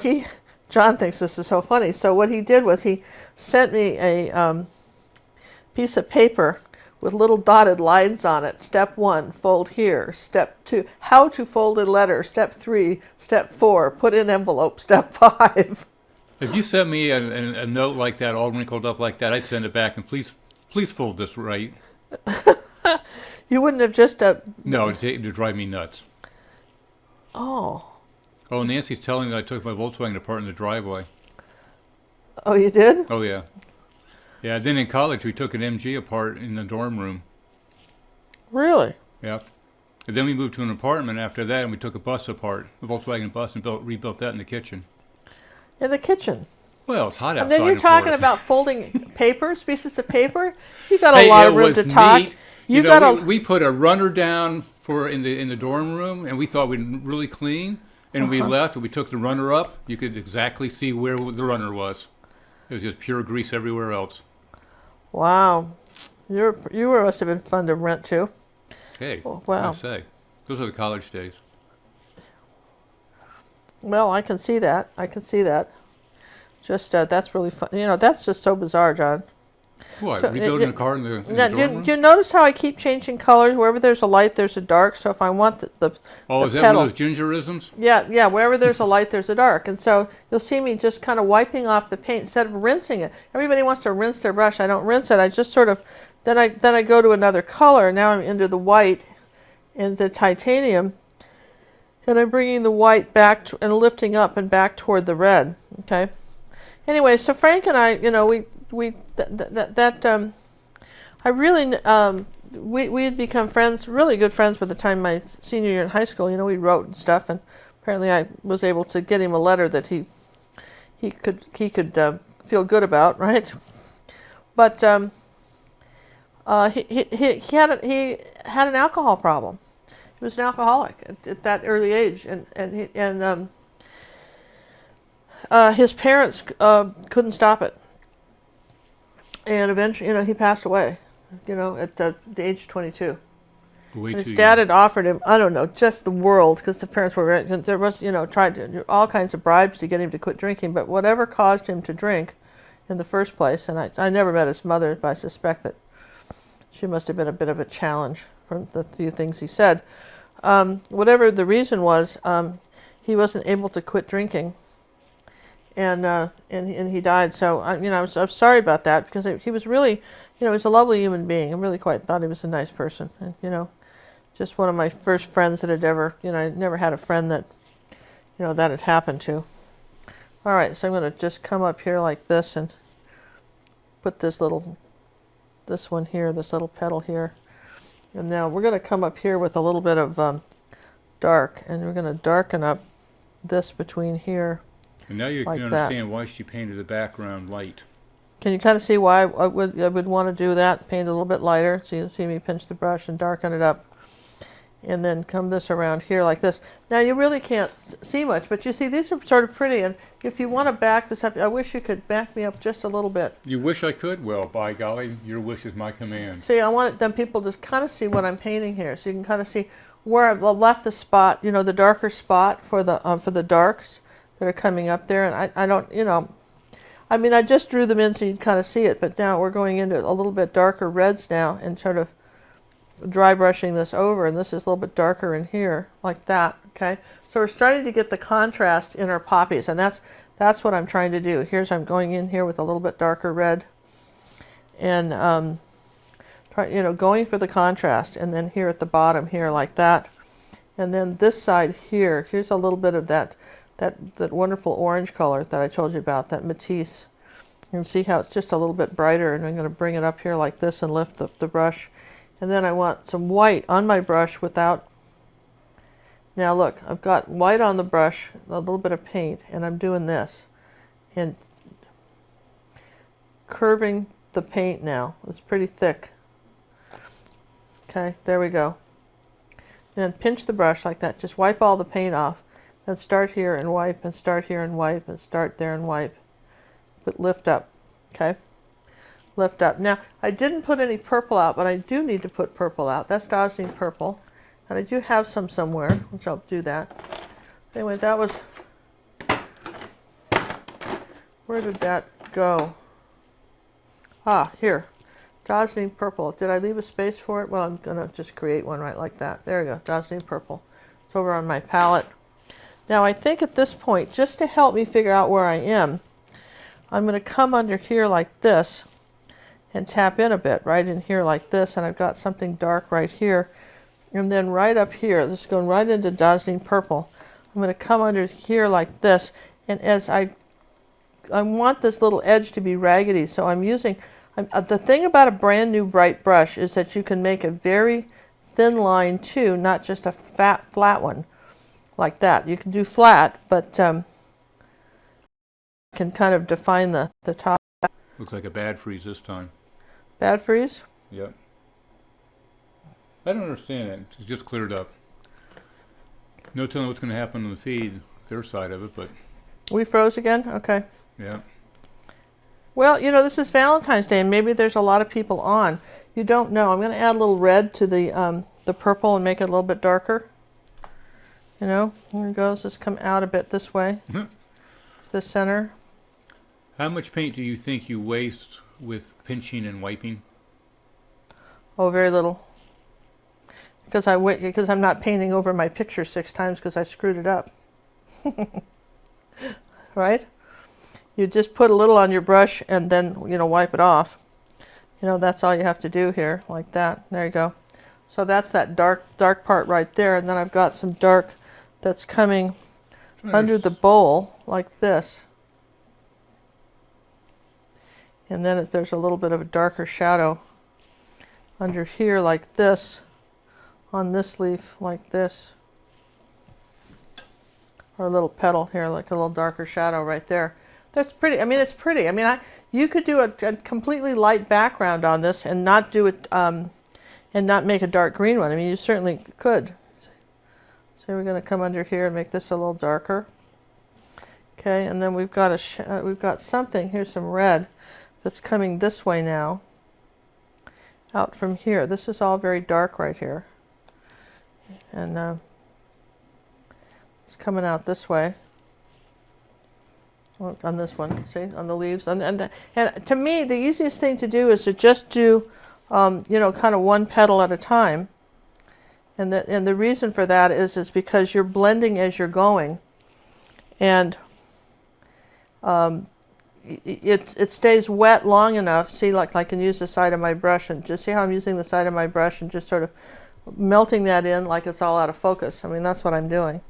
John thinks this is so funny. So what he did was he sent me a piece of paper with little dotted lines on it. Step 1, fold here. Step 2, how to fold a letter. Step 3, step 4, put in envelope. Step 5. If you sent me a note like that, all wrinkled up like that, I'd send it back and please fold this right. You wouldn't have just No, it'd drive me nuts. Oh, Nancy's telling me that I took my Volkswagen apart in the driveway. Oh, you did? Oh, yeah. Yeah, then in college we took an MG apart in the dorm room. Really? Yeah. And then we moved to an apartment after that, and we took a bus apart, a Volkswagen bus, and rebuilt that in the kitchen. In the kitchen? Well, it's hot outside. And then you're talking about folding pieces of paper? You got a lot of room to talk. Neat. We put a runner down in the dorm room, and we thought we'd really clean. And we left, and we took the runner up. You could exactly see where the runner was. It was just pure grease everywhere else. Wow. You must have been fun to rent to. Hey, wow. What can I say? Those are the college days. Well, I can see that. Just, that's really fun. That's just so bizarre, John. What, so rebuilding a car in the dorm room? Do you notice how I keep changing colors? Wherever there's a light, there's a dark. So if I want the is that pedal, one of those gingerisms? Yeah. Wherever there's a light, there's a dark. And so you'll see me just kind of wiping off the paint instead of rinsing it. Everybody wants to rinse their brush. I don't rinse it. I just sort of, then I go to another color. Now I'm into the white and the titanium. And I'm bringing the white back and lifting up and back toward the red. Okay. Anyway, so Frank and I, we had become friends, really good friends by the time my senior year in high school. We wrote and stuff, and apparently I was able to get him a letter that he could feel good about, right? But he had an alcohol problem. He was an alcoholic at that early age, and his parents couldn't stop it. And eventually, he passed away, at the age of 22. His dad had offered him, I don't know, just the world, because the parents were, there was, tried to do all kinds of bribes to get him to quit drinking, but whatever caused him to drink in the first place, and I never met his mother, but I suspect that she must have been a bit of a challenge from the few things he said. Whatever the reason was, he wasn't able to quit drinking. And he died. So I'm sorry about that, because he was really, he was a lovely human being. I really quite thought he was a nice person. And Just one of my first friends that had ever, I never had a friend that, that had happened to. All right, so I'm going to just come up here like this and put this one here, this little petal here. And now we're going to come up here with a little bit of dark, and we're going to darken up this between here. And now you can understand why she painted the background light. Can you kind of see why I would want to do that? Paint it a little bit lighter. So you see me pinch the brush and darken it up. And then come this around here like this. Now you really can't see much, but you see these are sort of pretty. And if you want to back this up, I wish you could back me up just a little bit. You wish I could? Well, by golly, your wish is my command. See, I want them people to kind of see what I'm painting here, so you can kind of see where I've left the spot, the darker spot for the darks that are coming up there. And I don't, I mean, I just drew them in so you'd kind of see it, but now we're going into a little bit darker reds now and sort of dry brushing this over, and this is a little bit darker in here, like that, okay? So we're starting to get the contrast in our poppies, and that's what I'm trying to do. I'm going in here with a little bit darker red, and going for the contrast, and then here at the bottom here, like that. And then this side here, here's a little bit of that wonderful orange color that I told you about, that Matisse. You can see how it's just a little bit brighter, and I'm going to bring it up here like this and lift the brush. And then I want some white on my brush without... Now look, I've got white on the brush, a little bit of paint, and I'm doing this. And curving the paint now. It's pretty thick. Okay, there we go. Then pinch the brush like that. Just wipe all the paint off. Then start here and wipe, and start here and wipe, and start there and wipe. But lift up, okay? Lift up. Now, I didn't put any purple out, but I do need to put purple out. That's Dazzling Purple. And I do have some somewhere, which I'll do that. Anyway, that was... Where did that go? Ah, here. Dazzling Purple. Did I leave a space for it? Well, I'm going to just create one right like that. There we go. Dazzling Purple. It's over on my palette. Now, I think at this point, just to help me figure out where I am, I'm going to come under here like this and tap in a bit, right in here like this, and I've got something dark right here. And then right up here, this is going right into Dazzling Purple. I'm going to come under here like this, and as I want this little edge to be raggedy, so I'm using... the thing about a brand new bright brush is that you can make a very thin line too, not just a flat one like that. You can do flat, but can kind of define the top. Looks like a bad freeze this time. Bad freeze? Yep. I don't understand it. It's just cleared up. No telling what's going to happen on the feed, their side of it, but... We froze again? Okay. Yeah. Well, this is Valentine's Day, and maybe there's a lot of people on. You don't know. I'm going to add a little red to the purple and make it a little bit darker. There it goes. Just come out a bit this way. The center. How much paint do you think you waste with pinching and wiping? Oh, very little. Because I'm not painting over my picture 6 times because I screwed it up. Right? You just put a little on your brush and then, wipe it off. That's all you have to do here, like that. There you go. So that's that dark part right there, and then I've got some dark that's coming under the bowl, like this. And then there's a little bit of a darker shadow under here, like this, on this leaf, like this. Or a little petal here, like a little darker shadow right there. That's pretty. I mean, it's pretty. I mean, you could do a completely light background on this and not do it, and not make a dark green one. I mean, you certainly could. So we're going to come under here and make this a little darker. Okay, and then we've got something. Here's some red that's coming this way now. Out from here. This is all very dark right here, and it's coming out this way. On this one, see, on the leaves, and to me, the easiest thing to do is to just do, kind of one petal at a time, and the reason for that is because you're blending as you're going, and it stays wet long enough. See, like I can use the side of my brush, and just see how I'm using the side of my brush and just sort of melting that in like it's all out of focus. I mean, that's what I'm doing.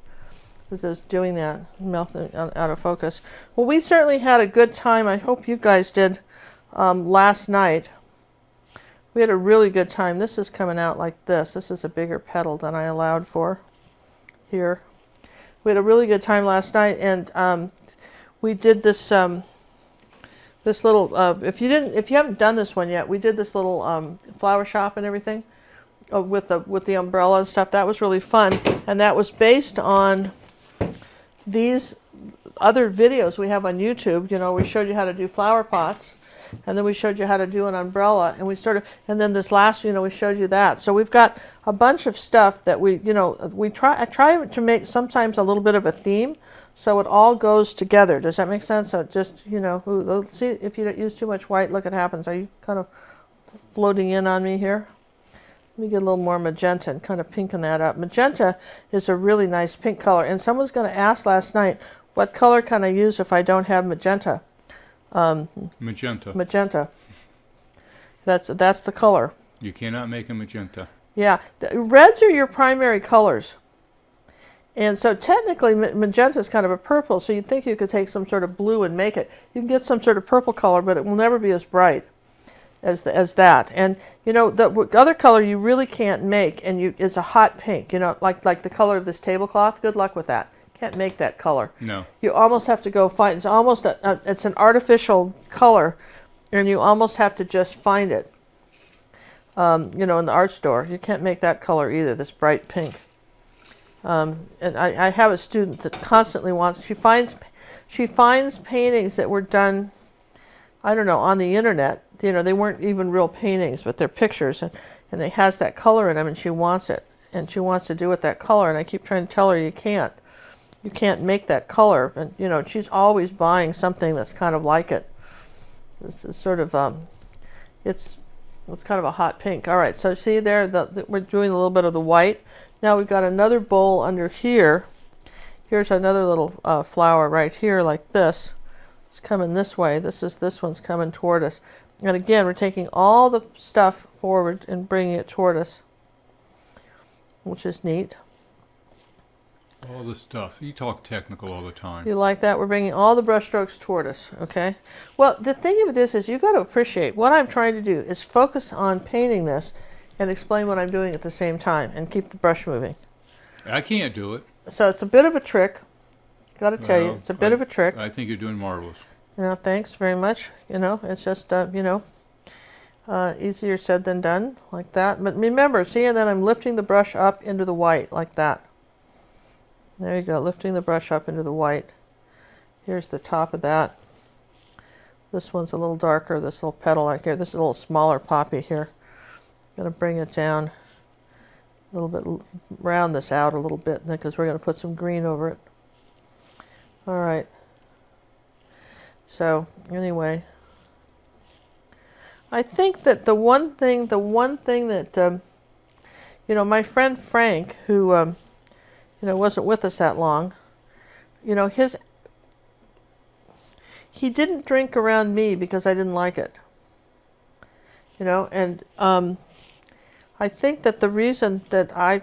This is doing that, melting out of focus. Well, we certainly had a good time. I hope you guys did last night. We had a really good time. This is coming out like this. This is a bigger petal than I allowed for here. We had a really good time last night, and we did this this little. If you haven't done this one yet, we did this little flower shop and everything with the umbrella and stuff. That was really fun, and that was based on these other videos we have on YouTube. You know, we showed you how to do flower pots, and then we showed you how to do an umbrella, and then this last, we showed you that. So we've got a bunch of stuff that I try to make sometimes a little bit of a theme, so it all goes together. Does that make sense? So it just, see if you don't use too much white, look what happens. Are you kind of floating in on me here? Let me get a little more magenta and kind of pinken that up. Magenta is a really nice pink color, and someone's going to ask last night, what color can I use if I don't have magenta? Magenta. Magenta. That's the color. You cannot make a magenta. Yeah, reds are your primary colors, and so technically magenta is kind of a purple. So you'd think you could take some sort of blue and make it. You can get some sort of purple color, but it will never be as bright as that. And the other color you really can't make, and it's a hot pink. Like the color of this tablecloth. Good luck with that. Can't make that color. No. You almost have to go find. It's almost it's an artificial color, and you almost have to just find it. In the art store, you can't make that color either. This bright pink. And I have a student that constantly wants. She finds paintings that were done, I don't know, on the internet. They weren't even real paintings, but they're pictures, and it has that color in them, and she wants it, and she wants to do it that color. And I keep trying to tell her you can't. You can't make that color, and she's always buying something that's kind of like it. This is sort of it's kind of a hot pink. All right, so see there, we're doing a little bit of the white. Now we've got another bowl under here. Here's another little flower right here, like this. It's coming this way. This one's coming toward us, and again, we're taking all the stuff forward and bringing it toward us, which is neat. All the stuff. You talk technical all the time. You like that? We're bringing all the brush strokes toward us, okay? Well, the thing of it is you got to appreciate what I'm trying to do is focus on painting this and explain what I'm doing at the same time and keep the brush moving. I can't do it. So it's a bit of a trick. Got to tell you, it's a bit of a trick. I think you're doing marvelous. Thanks very much. It's just, easier said than done, like that. But remember, see, and then I'm lifting the brush up into the white, like that. There you go, lifting the brush up into the white. Here's the top of that. This one's a little darker, this little petal right here. This is a little smaller poppy here. I'm going to bring it down a little bit, round this out a little bit, because we're going to put some green over it. All right. So, anyway. I think that the one thing that, my friend Frank, who, wasn't with us that long. He didn't drink around me because I didn't like it. And I think that the reason that I,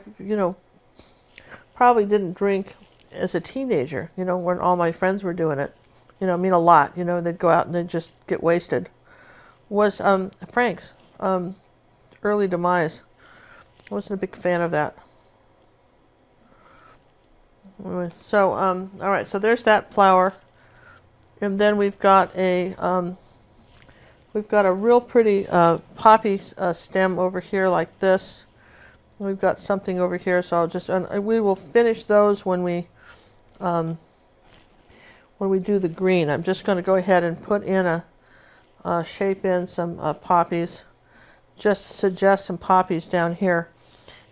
probably didn't drink as a teenager, when all my friends were doing it, a lot, they'd go out and they'd just get wasted, was Frank's early demise. I wasn't a big fan of that. So, all right, so there's that flower, and then we've got a real pretty poppy stem over here like this. We've got something over here, so I'll just we will finish those when we do the green. I'm just going to go ahead and put in shape in some poppies. Just suggest some poppies down here.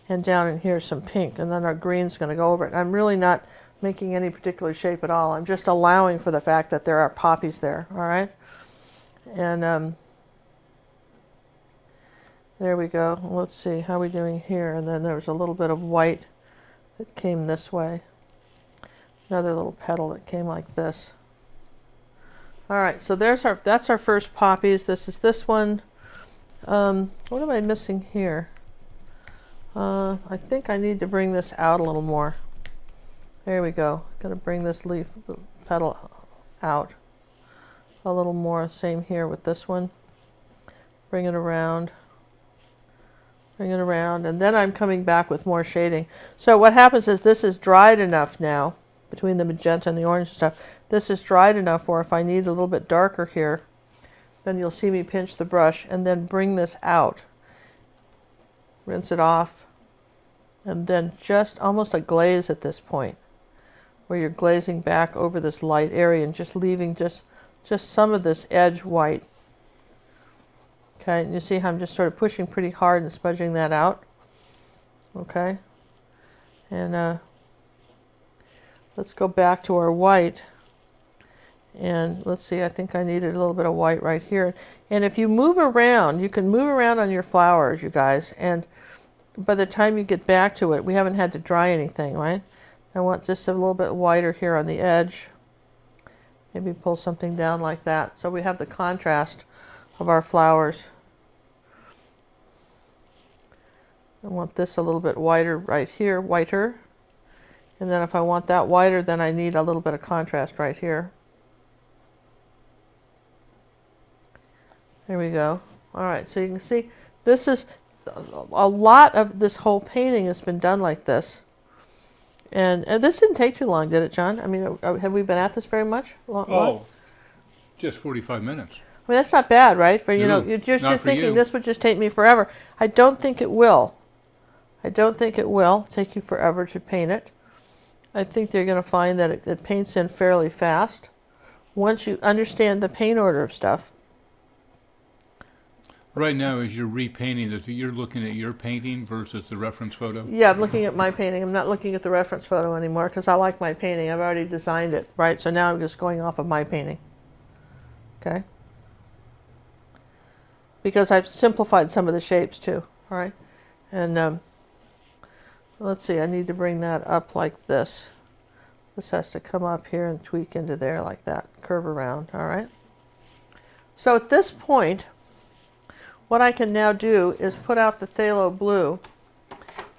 And down in here some pink, and then our green's going to go over it. I'm really not making any particular shape at all. I'm just allowing for the fact that there are poppies there, all right? And there we go. Let's see, how are we doing here? And then there was a little bit of white that came this way. Another little petal that came like this. All right, so that's our first poppies. This is this one. What am I missing here? I think I need to bring this out a little more. There we go. Got to bring this leaf petal out a little more. Same here with this one. Bring it around. Bring it around. And then I'm coming back with more shading. So what happens is this is dried enough now, between the magenta and the orange and stuff. This is dried enough where if I need a little bit darker here, then you'll see me pinch the brush and then bring this out. Rinse it off. And then just almost a glaze at this point, where you're glazing back over this light area and just leaving just some of this edge white. Okay, and you see how I'm just sort of pushing pretty hard and smudging that out. Okay, and let's go back to our white. And let's see, I think I needed a little bit of white right here. And if you move around, you can move around on your flowers, you guys, and by the time you get back to it, we haven't had to dry anything, right? I want just a little bit whiter here on the edge. Maybe pull something down like that, so we have the contrast of our flowers. I want this a little bit whiter right here, whiter. And then if I want that whiter, then I need a little bit of contrast right here. There we go. All right, so you can see this is a lot of this whole painting has been done like this. And this didn't take too long, did it, John? I mean, have we been at this very much? Just 45 minutes. I mean, that's not bad, right? For, you know, you're thinking this would just take me forever. I don't think it will. I don't think it will take you forever to paint it. I think you're going to find that it paints in fairly fast once you understand the paint order of stuff. Right now, as you're repainting this, you're looking at your painting versus the reference photo? Yeah, I'm looking at my painting. I'm not looking at the reference photo anymore because I like my painting. I've already designed it, right? So now I'm just going off of my painting. Okay? Because I've simplified some of the shapes too, all right? And let's see, I need to bring that up like this. This has to come up here and tweak into there like that, curve around, all right? So at this point, what I can now do is put out the phthalo blue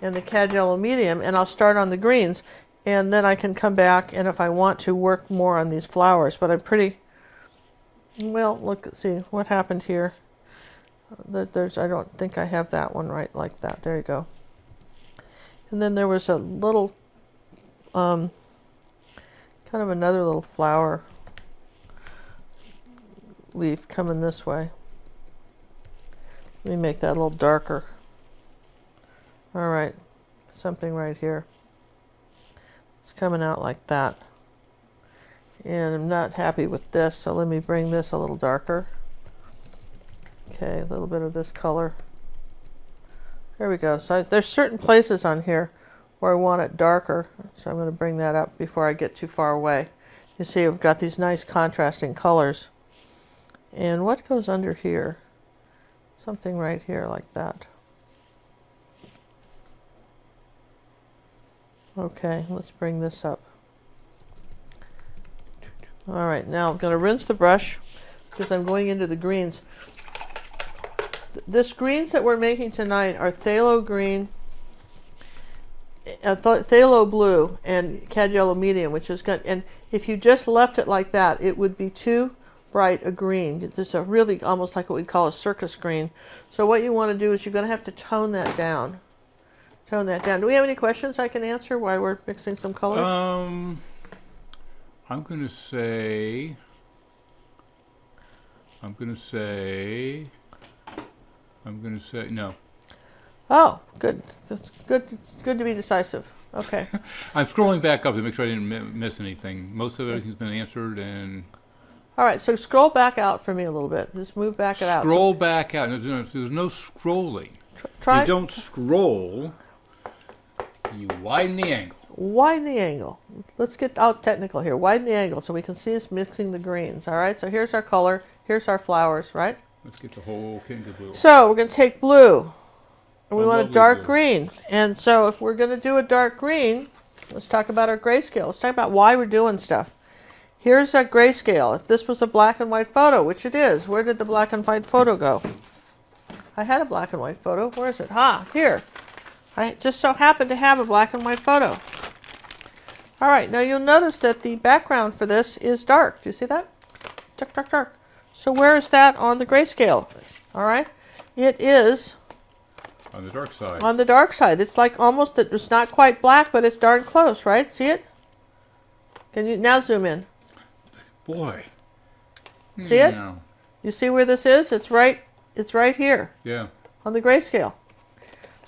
and the cad yellow medium, and I'll start on the greens, and then I can come back and if I want to work more on these flowers. But I'm pretty, well, look, see what happened here. I don't think I have that one right like that. There you go. And then there was a little, kind of another little flower leaf coming this way. Let me make that a little darker. All right, something right here. It's coming out like that. And I'm not happy with this, so let me bring this a little darker. Okay, a little bit of this color. There we go. So there's certain places on here where I want it darker, so I'm going to bring that up before I get too far away. You see I've got these nice contrasting colors. And what goes under here? Something right here like that. Okay, let's bring this up. All right, now I'm going to rinse the brush because I'm going into the greens. This greens that we're making tonight are phthalo green, phthalo blue, and cad yellow medium, which is good. And if you just left it like that, it would be too bright a green. It's a really almost like what we call a circus green. So what you want to do is you're going to have to tone that down. Tone that down. Do we have any questions I can answer while we're mixing some colors? I'm going to say no. Oh, good. That's good. It's good to be decisive. Okay. I'm scrolling back up to make sure I didn't miss anything. Most of everything's been answered, and all right. So scroll back out for me a little bit. Just move back it out. Scroll back out. There's no scrolling. Try. You don't scroll. You widen the angle. Widen the angle. Let's get out technical here. Widen the angle so we can see us mixing the greens. All right. So here's our color. Here's our flowers. Right. Let's get the whole kit into blue. So we're going to take blue. And we want a dark blue. green. And so if we're going to do a dark green, let's talk about our grayscale. Let's talk about why we're doing stuff. Here's a grayscale. If this was a black and white photo, which it is, where did the black and white photo go? I had a black and white photo. Where is it? Here. I just so happen to have a black and white photo. All right, now you'll notice that the background for this is dark. Do you see that? Dark, dark, dark. So where is that on the grayscale? All right, it is on the dark side. On the dark side. It's like almost, it's not quite black, but it's darn close, right? See it? Can you now zoom in? Boy. See it? You see where this is? It's right here. Yeah. On the grayscale.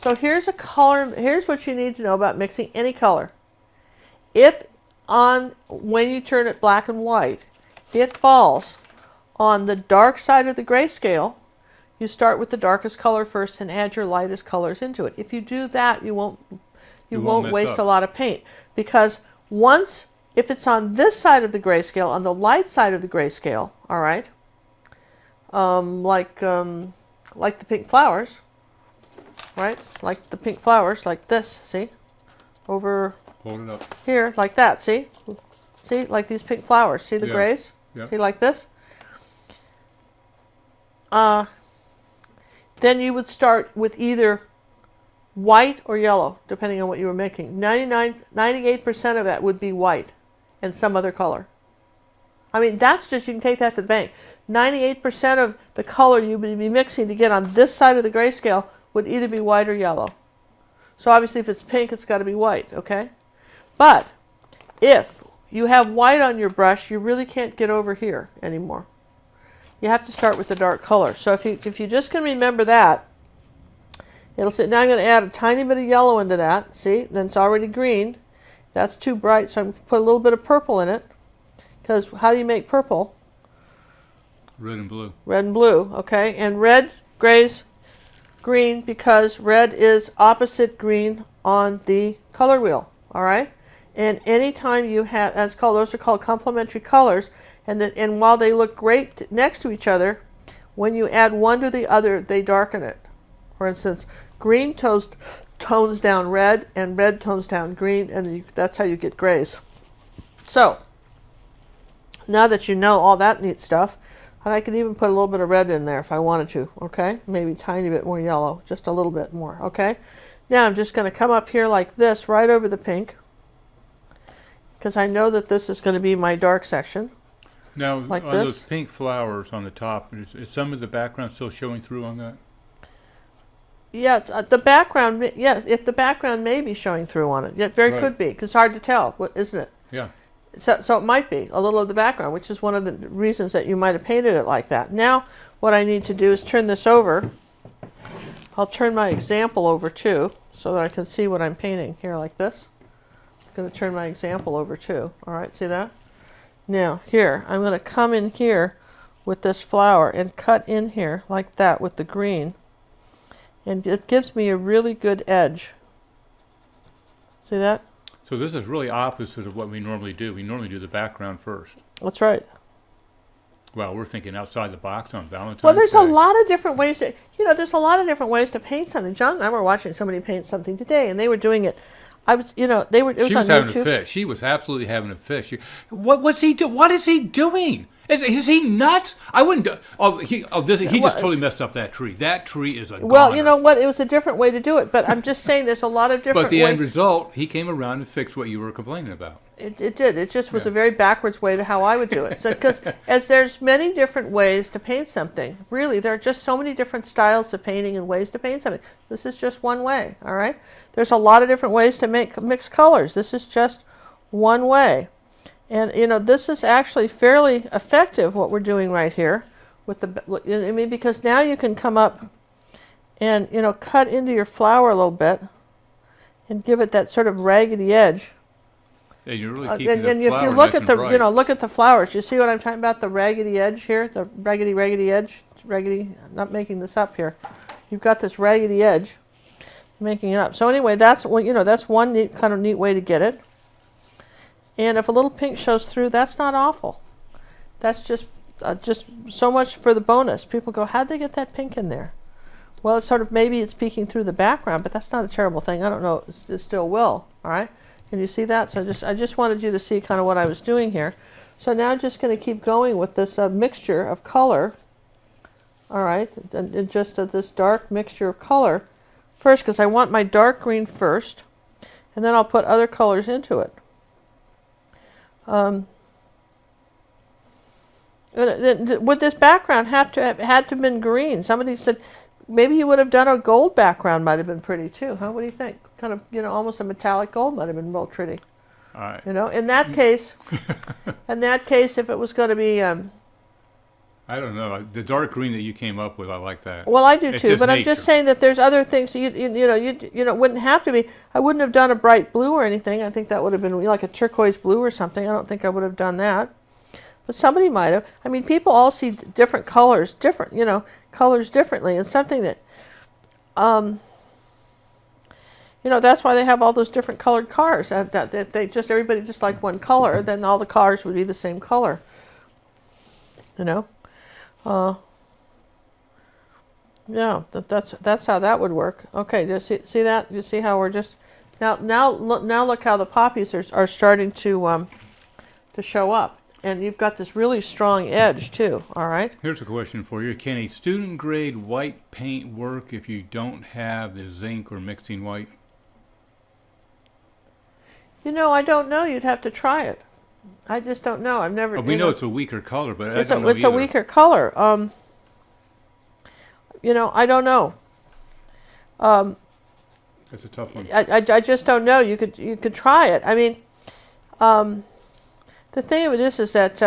So here's a color, here's what you need to know about mixing any color. When you turn it black and white, it falls on the dark side of the grayscale, you start with the darkest color first and add your lightest colors into it. If you do that, you won't waste a lot of paint, because if it's on this side of the grayscale, on the light side of the grayscale, all right, like the pink flowers, right? Like the pink flowers, like this, see? Over hold it up here, like that, see? See, like these pink flowers, see the grays? Yeah. See, like this? Then you would start with either white or yellow, depending on what you were making. 98% of that would be white and some other color. I mean, that's just, you can take that to the bank. 98% of the color you would be mixing to get on this side of the grayscale would either be white or yellow. So obviously if it's pink, it's got to be white, okay? But if you have white on your brush, you really can't get over here anymore. You have to start with the dark color. So if you just can remember that, it'll say, now I'm going to add a tiny bit of yellow into that. See, then it's already green. That's too bright, so I'm going to put a little bit of purple in it. Because how do you make purple? Red and blue. Red and blue, okay. And red grays green because red is opposite green on the color wheel, all right? And anytime you have, those are called complementary colors, and while they look great next to each other, when you add one to the other, they darken it. For instance, green tones down red, and red tones down green, and that's how you get grays. So, now that you know all that neat stuff, and I could even put a little bit of red in there if I wanted to, okay? Maybe a tiny bit more yellow, just a little bit more, okay? Now I'm just going to come up here like this, right over the pink, because I know that this is going to be my dark section. Now, like on those pink flowers on the top, is some of the background still showing through on that? Yes, the background, yes, if the background may be showing through on it. It very could be, because it's hard to tell, isn't it? Yeah. So it might be a little of the background, which is one of the reasons that you might have painted it like that. Now, what I need to do is turn this over. I'll turn my example over too, so that I can see what I'm painting here like this. I'm going to turn my example over too. All right, see that? Now, here, I'm going to come in here with this flower and cut in here like that with the green. And it gives me a really good edge. See that? So this is really opposite of what we normally do. We normally do the background first. That's right. Well, we're thinking outside the box on Valentine's Day. Well, there's a lot of different ways there's a lot of different ways to paint something. John and I were watching somebody paint something today, and they were doing it. It was She was on having YouTube. a fit. She was absolutely having a fit. What's he do? What is he doing? Is he nuts? I wouldn't. He just totally messed up that tree. That tree is a goner. Well, you know what? It was a different way to do it, but I'm just saying there's a lot of different ways. But the end result, he came around and fixed what you were complaining about. It did. It just was a very backwards way to how I would do it. So, because as there's many different ways to paint something, really, there are just so many different styles of painting and ways to paint something. This is just one way, all right? There's a lot of different ways to mix colors. This is just one way. And, this is actually fairly effective, what we're doing right here. Because now you can come up and, cut into your flower a little bit and give it that sort of raggedy edge. And you're really keeping and the if flower you look nice at the, and bright. look at the flowers. You see what I'm talking about? The raggedy edge here, the raggedy edge. Raggedy. I'm not making this up here. You've got this raggedy edge. Making it up. So anyway, that's one neat way to get it. And if a little pink shows through, that's not awful. That's just so much for the bonus. People go, how'd they get that pink in there? Well, it's sort of, maybe it's peeking through the background, but that's not a terrible thing. I don't know. It still will. All right. Can you see that? So I just wanted you to see kind of what I was doing here. So now I'm just going to keep going with this mixture of color. All right. And just this dark mixture of color first because I want my dark green first, and then I'll put other colors into it. Would this background had to have been green? Somebody said maybe you would have done a gold background. Might have been pretty too, huh? What do you think? Kind of, almost a metallic gold might have been real pretty. All right. In that case, if it was going to be, I don't know. The dark green that you came up with, I like that. well, I do It's too. just But I'm nature. just saying that there's other things. It wouldn't have to be. I wouldn't have done a bright blue or anything. I think that would have been like a turquoise blue or something. I don't think I would have done that. But somebody might have. I mean, people all see different colors, colors differently. And something that, that's why they have all those different colored cars. That everybody just like one color, then all the cars would be the same color. Yeah, that's how that would work. Okay, just see that? You see how we're just now look how the poppies are starting to show up. And you've got this really strong edge too, all right? Here's a question for you. Can a student grade white paint work if you don't have the zinc or mixing white? I don't know. You'd have to try it. I just don't know. I've never. We know it's a weaker color, but I don't know it's a weaker color. I don't know. That's a tough one. I just don't know. You could try it. I mean, the thing with this is that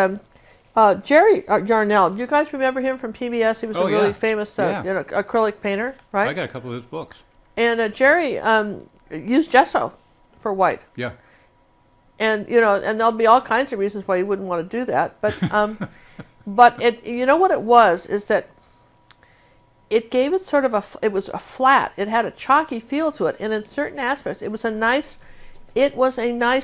Jerry Yarnell. Do you guys remember him from PBS? He was a really famous acrylic painter, right? I got a couple of his books. And Jerry used gesso for white. Yeah. And and there'll be all kinds of reasons why you wouldn't want to do that, but but it what it was is that it gave it sort of it was a flat. It had a chalky feel to it, and in certain aspects, it was a nice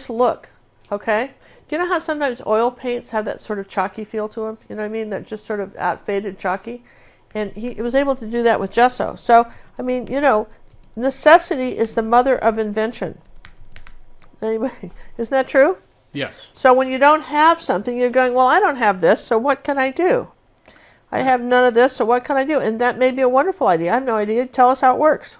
look. Okay. Do you know how sometimes oil paints have that sort of chalky feel to them? You know what I mean? That just sort of faded chalky. And he was able to do that with gesso. So, I mean, necessity is the mother of invention. Anyway, isn't that true? Yes. So when you don't have something, you're going, well, I don't have this, so what can I do? I have none of this, so what can I do? And that may be a wonderful idea. I have no idea. Tell us how it works.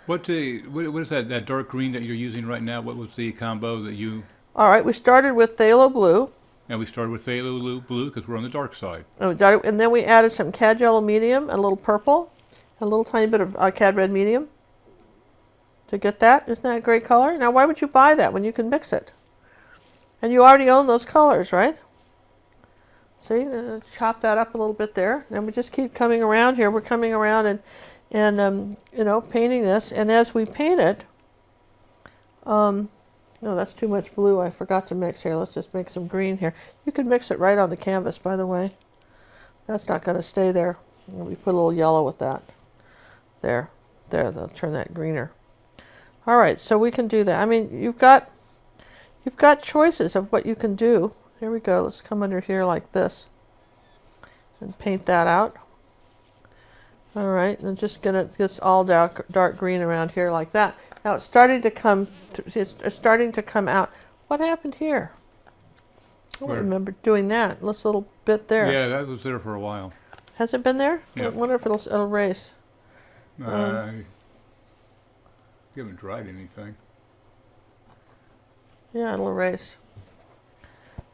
What is that dark green that you're using right now? What was the combo that you... All right, we started with phthalo blue. And we started with phthalo blue because we're on the dark side. And then we added some cad yellow medium, and a little purple, and a little tiny bit of cad red medium to get that. Isn't that a great color? Now, why would you buy that when you can mix it? And you already own those colors, right? See, chop that up a little bit there. And we just keep coming around here. We're coming around and painting this. And as we paint it, no, that's too much blue. I forgot to mix here. Let's just make some green here. You could mix it right on the canvas, by the way. That's not going to stay there. We put a little yellow with that. There, they'll turn that greener. All right, so we can do that. I mean, you've got choices of what you can do. Here we go. Let's come under here like this and paint that out. All right, and just get all dark green around here like that. Now it's starting to come. It's starting to come out. What happened here? I don't remember doing that. This little bit there. Yeah, that was there for a while. Has it been there? Yeah. I wonder if it'll erase. You haven't dried anything. Yeah, it'll erase.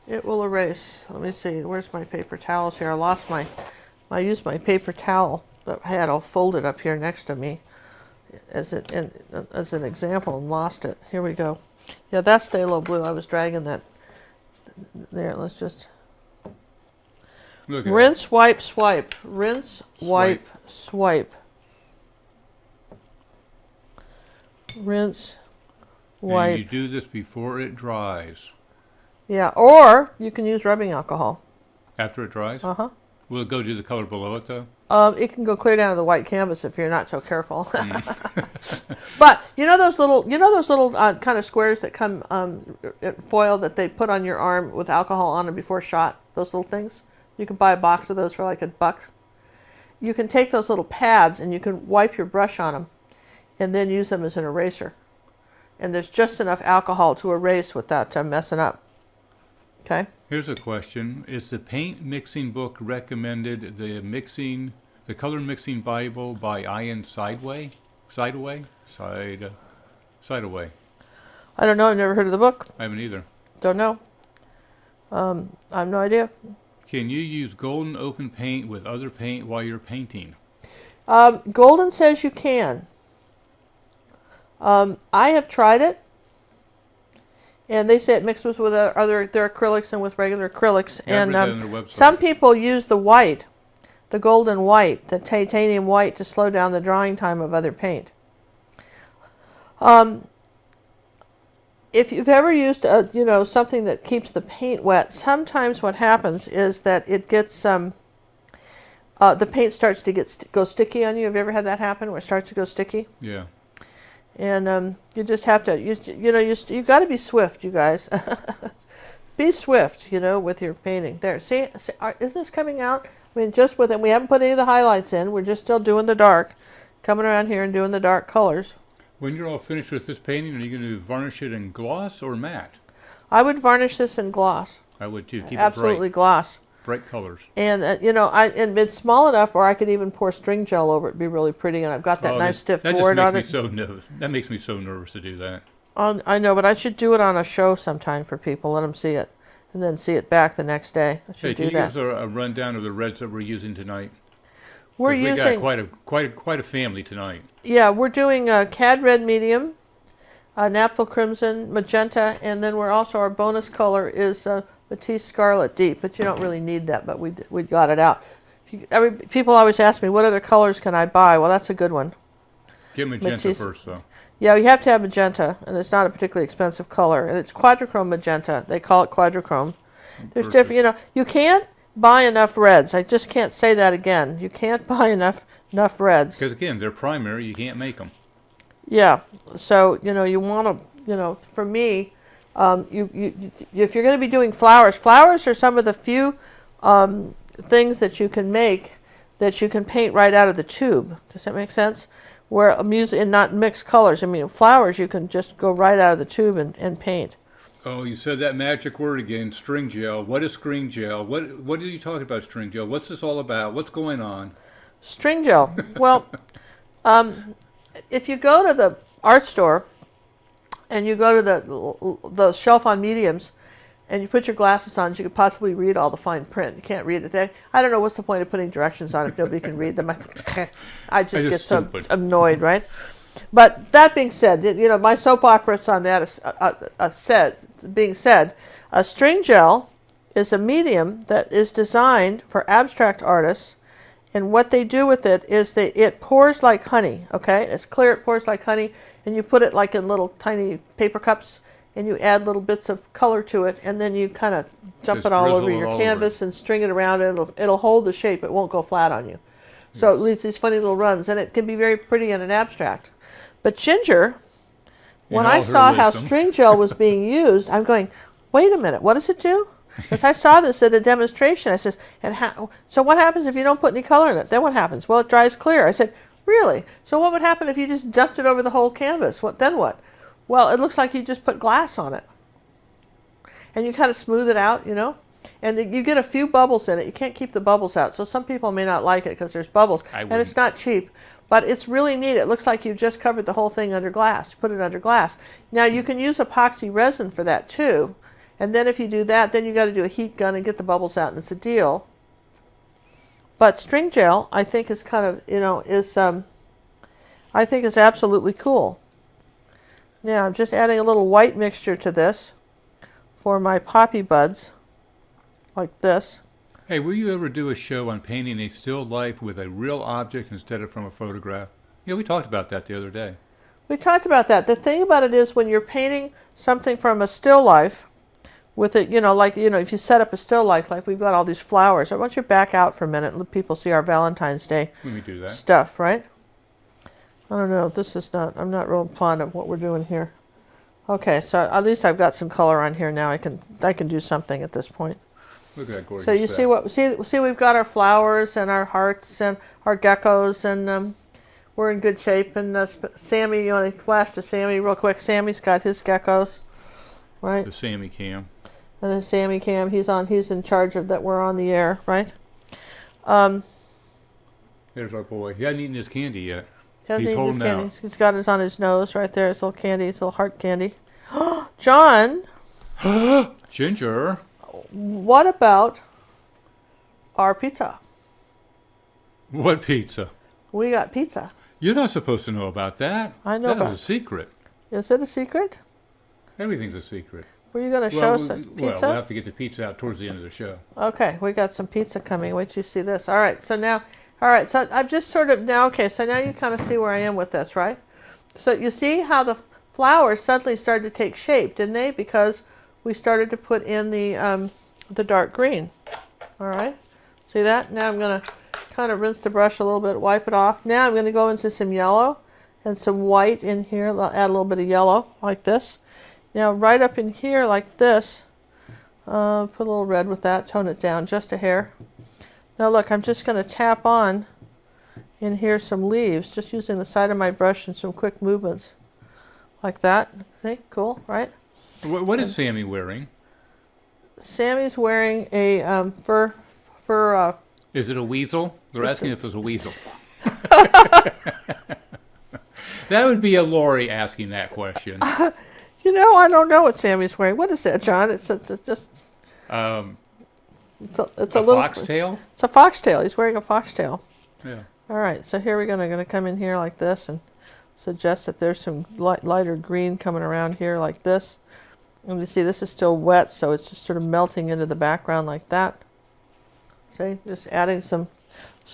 It will erase. Let me see. Where's my paper towels here? I used my paper towel that I had all folded up here next to me as an example and lost it. Here we go. Yeah, that's phthalo blue. I was dragging that there. Let's just rinse, wipe, swipe. Rinse, wipe, swipe. Rinse, wipe. And you do this before it dries. Yeah, or you can use rubbing alcohol. After it dries? Uh-huh. Will it go to the color below it, though? It can go clear down to the white canvas if you're not so careful. But you know those little kind of squares that come foil that they put on your arm with alcohol on them before shot. Those little things. You can buy a box of those for like $1. You can take those little pads and you can wipe your brush on them, and then use them as an eraser. And there's just enough alcohol to erase without messing up. Okay. Here's a question. Is the paint mixing book recommended the color mixing Bible by Ian Sideway? Side away? Side away. I don't know. I've never heard of the book. I haven't either. Don't know. I have no idea. Can you use golden open paint with other paint while you're painting? Golden says you can. I have tried it, and they say it mixes with their acrylics and with regular acrylics. Yeah, and I read that on their website. some people use the white, the golden white, the titanium white, to slow down the drying time of other paint. If you've ever used something that keeps the paint wet, sometimes what happens is that it gets the paint starts to go sticky on you. Have you ever had that happen, where it starts to go sticky? Yeah. And you just have to you got to be swift, you guys. Be swift, with your painting. There, see, isn't this coming out? I mean, just with it, we haven't put any of the highlights in. We're just still doing the dark, coming around here and doing the dark colors. When you're all finished with this painting, are you going to varnish it in gloss or matte? I would varnish this in gloss. I would too. Keep Absolutely it gloss. bright colors. And and it's small enough, or I could even pour string gel over it. It'd be really pretty. And I've got that nice stiff board on it. That makes me so nervous to do that. I know, but I should do it on a show sometime for people. Let them see it, and then see it back the next day. I should Hey, do can you that. give us a rundown of the reds that we're using tonight? We got quite a family tonight. Yeah, we're doing Cad Red Medium, Naphtha Crimson, Magenta, and then our bonus color is Matisse Scarlet Deep, but you don't really need that, but we got it out. People always ask me, what other colors can I buy? Well, that's a good one. Get magenta Matisse. first, though. Yeah, you have to have magenta, and it's not a particularly expensive color, and it's quadrichrome magenta. They call it quadrichrome. There's different, you can't buy enough reds. I just can't say that again. You can't buy enough reds. Because again, they're primary. You can't make them. Yeah. So you want to, for me, if you're going to be doing flowers are some of the few things that you can make that you can paint right out of the tube. Does that make sense? Where and not mixed colors. I mean, flowers you can just go right out of the tube and paint. Oh, you said that magic word again, string gel. What is string gel? What are you talking about, string gel? What's this all about? What's going on? String gel. Well, if you go to the art store and you go to the shelf on mediums and you put your glasses on, you could possibly read all the fine print. You can't read it. I don't know what's the point of putting directions on if nobody can read them. I just get so annoyed, right? But that being said, my soap operas on that a string gel is a medium that is designed for abstract artists, and what they do with it is it pours like honey, okay? It's clear, it pours like honey, and you put it like in little tiny paper cups, and you add little bits of color to it, and then you kind of dump it all over your canvas and string it around, and it'll hold the shape. It won't go flat on you. Yes. So it leaves these funny little runs, and it can be very pretty in an abstract. But Ginger, when I saw how string gel was being used, I'm going, wait a minute, what does it do? Because I saw this at a demonstration. I says, so what happens if you don't put any color in it? Then what happens? Well, it dries clear. I said, really? So what would happen if you just dumped it over the whole canvas? Then what? Well, it looks like you just put glass on it. And you kind of smooth it out, and you get a few bubbles in it. You can't keep the bubbles out. So some people may not like it because there's bubbles. And it's not cheap. But it's really neat. It looks like you just covered the whole thing under glass. Put it under glass. Now, you can use epoxy resin for that, too. And then if you do that, then you got to do a heat gun and get the bubbles out, and it's a deal. But string gel, I think, is kind of, I think is absolutely cool. Now, I'm just adding a little white mixture to this for my poppy buds, like this. Hey, will you ever do a show on painting a still life with a real object instead of from a photograph? Yeah, we talked about that the other day. We talked about that. The thing about it is when you're painting something from a still life with it, if you set up a still life, like we've got all these flowers. I want you to back out for a minute and let people see our Valentine's Day stuff, right? I don't know. I'm not real fond of what we're doing here. Okay, so at least I've got some color on here now. I can do something at this point. Look at that gorgeous. So you see we've got our flowers and our hearts and our geckos, and we're in good shape. And Sammy, you want to flash to Sammy real quick? Sammy's got his geckos, right? The Sammy cam. And the Sammy cam, he's in charge of that. We're on the air, right? There's our boy. He hasn't eaten his candy yet. He's holding out. He's got his on his nose right there. His little candy, his little heart candy. John. Ginger. What about our pizza? What pizza? We got pizza. You're not supposed to know about that. I know about it. That's a secret. Is it a secret? Everything's a secret. Were you going to show us some pizza? Well, we'll have to get the pizza out towards the end of the show. Okay, we got some pizza coming. Wait till you see this. All right, so I've just sort of, so now you kind of see where I am with this, right? So you see how the flowers suddenly started to take shape, didn't they? Because we started to put in the dark green. All right, see that? Now I'm going to kind of rinse the brush a little bit, wipe it off. Now I'm going to go into some yellow and some white in here. I'll add a little bit of yellow like this. Now right up in here like this, put a little red with that, tone it down just a hair. Now look, I'm just going to tap on in here some leaves, just using the side of my brush and some quick movements like that. See, cool, right? What is Sammy wearing? Sammy's wearing a fur. Is it a weasel? They're asking if it's a weasel. That would be a Lori asking that question. You know, I don't know what Sammy's wearing. What is that, John? It's just. It's a little foxtail. It's a foxtail. He's wearing a foxtail. Yeah. All right. So here we're going to come in here like this and suggest that there's some lighter green coming around here like this. And you see this is still wet, so it's just sort of melting into the background like that. See, just adding some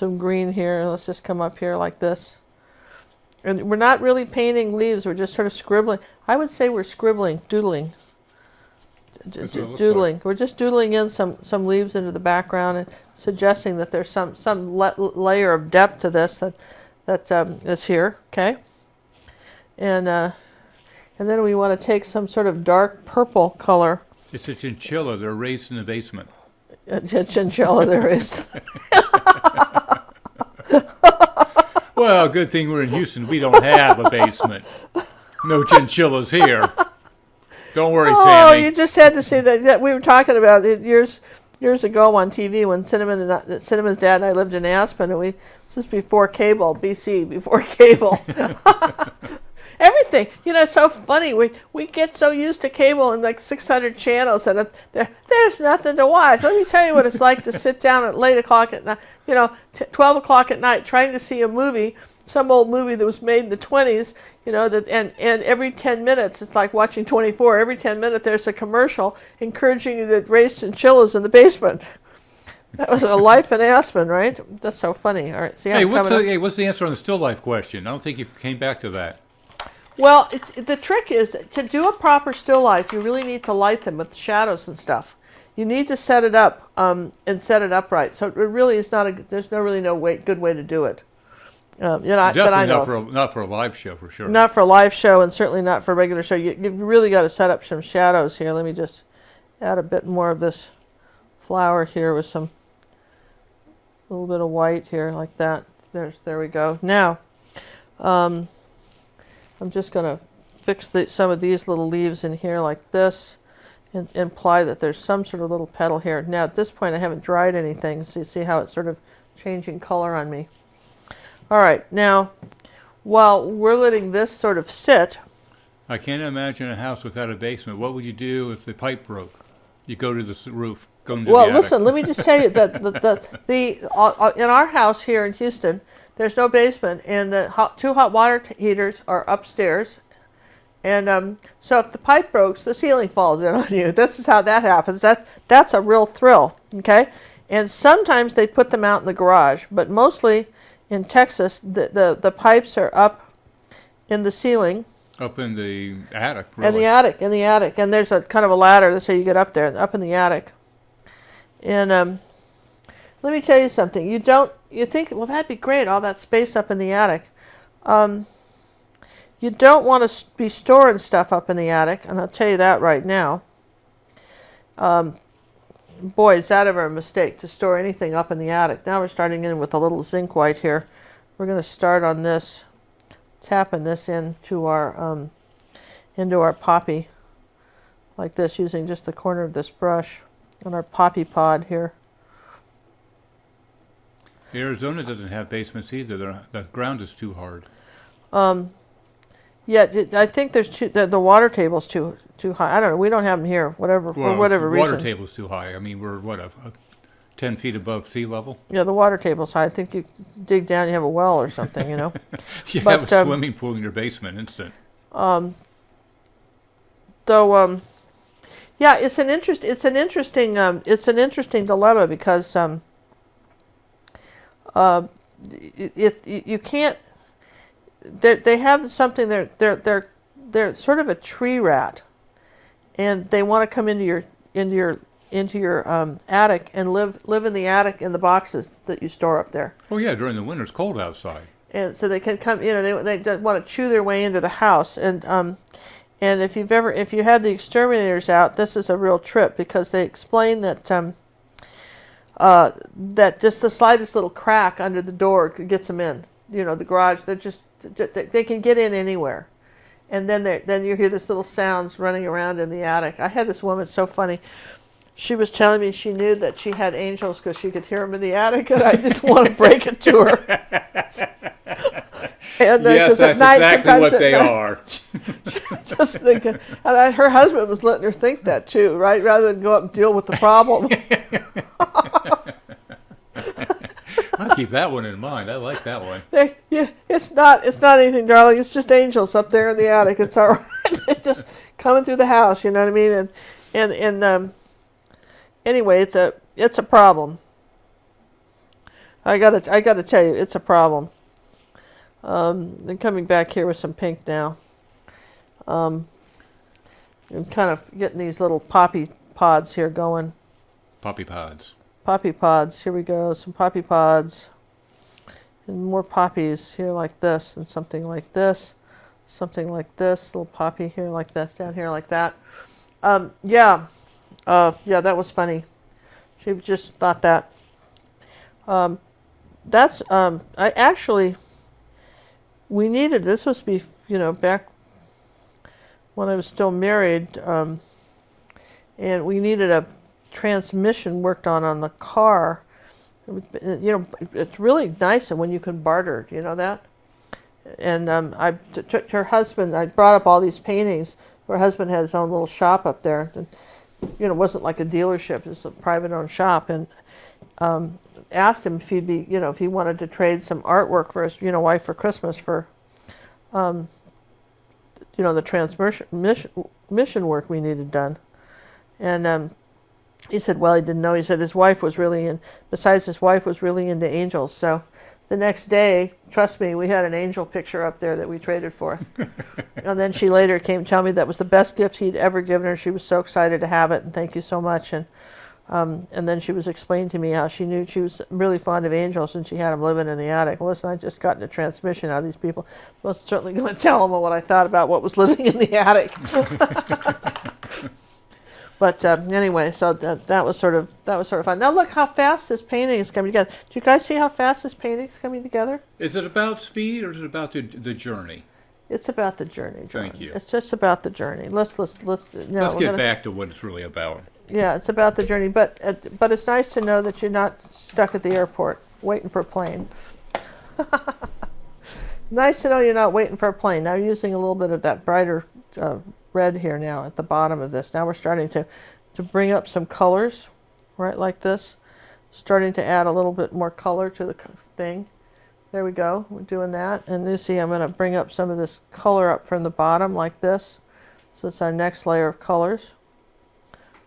green here. Let's just come up here like this. And we're not really painting leaves. We're just sort of scribbling. I would say we're scribbling, doodling. Doodling. Like. We're just doodling in some leaves into the background and suggesting that there's some layer of depth to this that is here. Okay. And then we want to take some sort of dark purple color. It's a chinchilla. They're raised in the basement. A chinchilla there is. Well, good thing we're in Houston. We don't have a basement. No chinchillas here. Don't worry, Sammy. Oh, you just had to see that. We were talking about it years ago on TV when Cinnamon's dad and I lived in Aspen, and this is before cable, BC, before cable. Everything, it's so funny. We get so used to cable and like 600 channels that there's nothing to watch. Let me tell you what it's like to sit down at late o'clock at night, 12 o'clock at night, trying to see a movie, some old movie that was made in the 20s, and every 10 minutes, it's like watching 24. Every 10 minutes, there's a commercial encouraging you to raise chinchillas in the basement. That was a life in Aspen, right? That's so funny. All right, see, what's the answer on the still life question? I don't think you came back to that. Well, the trick is to do a proper still life, you really need to light them with shadows and stuff. You need to set it up and set it up right. So it really is there's no good way to do it. Definitely not for a live show, for sure. Not for a live show, and certainly not for a regular show. You've really got to set up some shadows here. Let me just add a bit more of this flower here with a little bit of white here like that. There we go. Now, I'm just going to fix some of these little leaves in here like this and imply that there's some sort of little petal here. Now at this point I haven't dried anything, so you see how it's sort of changing color on me. All right, now while we're letting this sort of sit. I can't imagine a house without a basement. What would you do if the pipe broke? You go to the roof, go into the attic. Well, listen, let me just tell you that in our house here in Houston, there's no basement, and the two hot water heaters are upstairs. And so if the pipe breaks, the ceiling falls in on you. This is how that happens. That's a real thrill, okay? And sometimes they put them out in the garage, but mostly in Texas, the pipes are up in the ceiling. Up in the attic, really. In the attic. And there's a kind of a ladder that's how you get up there, up in the attic. And let me tell you something. You think, well, that'd be great, all that space up in the attic. You don't want to be storing stuff up in the attic, and I'll tell you that right now. Boy, is that ever a mistake to store anything up in the attic. Now we're starting in with a little zinc white here. We're going to start on this, tapping this into our poppy like this, using just the corner of this brush on our poppy pod here. Arizona doesn't have basements either. The ground is too hard. I think there's the water table's too high. I don't know. We don't have them here. Whatever Well, for whatever reason. Water table's too high. I mean, we're what 10 feet above sea level. Yeah, the water table's high. I think you dig down, you have a well or something. You know. You have a swimming pool in your basement, instant. Yeah, it's an interesting dilemma because you can't. They have something. They're sort of a tree rat, and they want to come into your attic and live in the attic in the boxes that you store up there. Oh yeah, during the winter it's cold outside. And so they can come. You know, they want to chew their way into the house. And if you had the exterminators out, this is a real trip because they explain that that just the slightest little crack under the door gets them in. You know, the garage. They can get in anywhere. And then you hear this little sounds running around in the attic. I had this woman, so funny. She was telling me she knew that she had angels because she could hear them in the attic, and I just want to break it to her. And, yes, that's exactly what they are. Just thinking, and her husband was letting her think that too, right? Rather than go up and deal with the problem. I'll keep that one in mind. I like that one. It's not anything, darling. It's just angels up there in the attic. It's all right. It's just coming through the house. You know what I mean? And anyway, it's a problem. I gotta tell you, it's a problem. I'm coming back here with some pink now. I'm kind of getting these little poppy pods here going. Poppy pods. Poppy pods. Here we go. Some poppy pods. And more poppies here like this, and something like this. Something like this. Little poppy here like this. Down here like that. Yeah, that was funny. She just thought that. We needed, this was back when I was still married, and we needed a transmission worked on the car. It's really nice when you can barter, you know that? And her husband, I brought up all these paintings. Her husband had his own little shop up there. And, it wasn't like a dealership, it was a private owned shop. And asked him if he'd be, if he wanted to trade some artwork for his, wife for Christmas for, the transmission work we needed done. And he said, well, he didn't know. He said his wife was really into angels. So the next day, trust me, we had an angel picture up there that we traded for. And then she later came to tell me that was the best gift he'd ever given her. She was so excited to have it, and thank you so much. And then she was explaining to me how she knew she was really fond of angels, and she had them living in the attic. Listen, I just got a transmission out of these people. I was certainly going to tell them what I thought about what was living in the attic. But anyway, so that was sort of fun. Now look how fast this painting is coming together. Do you guys see how fast this painting is coming together? Is it about speed or is it about the journey? It's about the journey, John. Thank you. It's just about the journey. Let's get back to what it's really about. Yeah, it's about the journey, but it's nice to know that you're not stuck at the airport waiting for a plane. Nice to know you're not waiting for a plane. Now you're using a little bit of that brighter red here now at the bottom of this. Now we're starting to bring up some colors, right, like this. Starting to add a little bit more color to the thing. There we go. We're doing that. And you see I'm going to bring up some of this color up from the bottom like this. So it's our next layer of colors.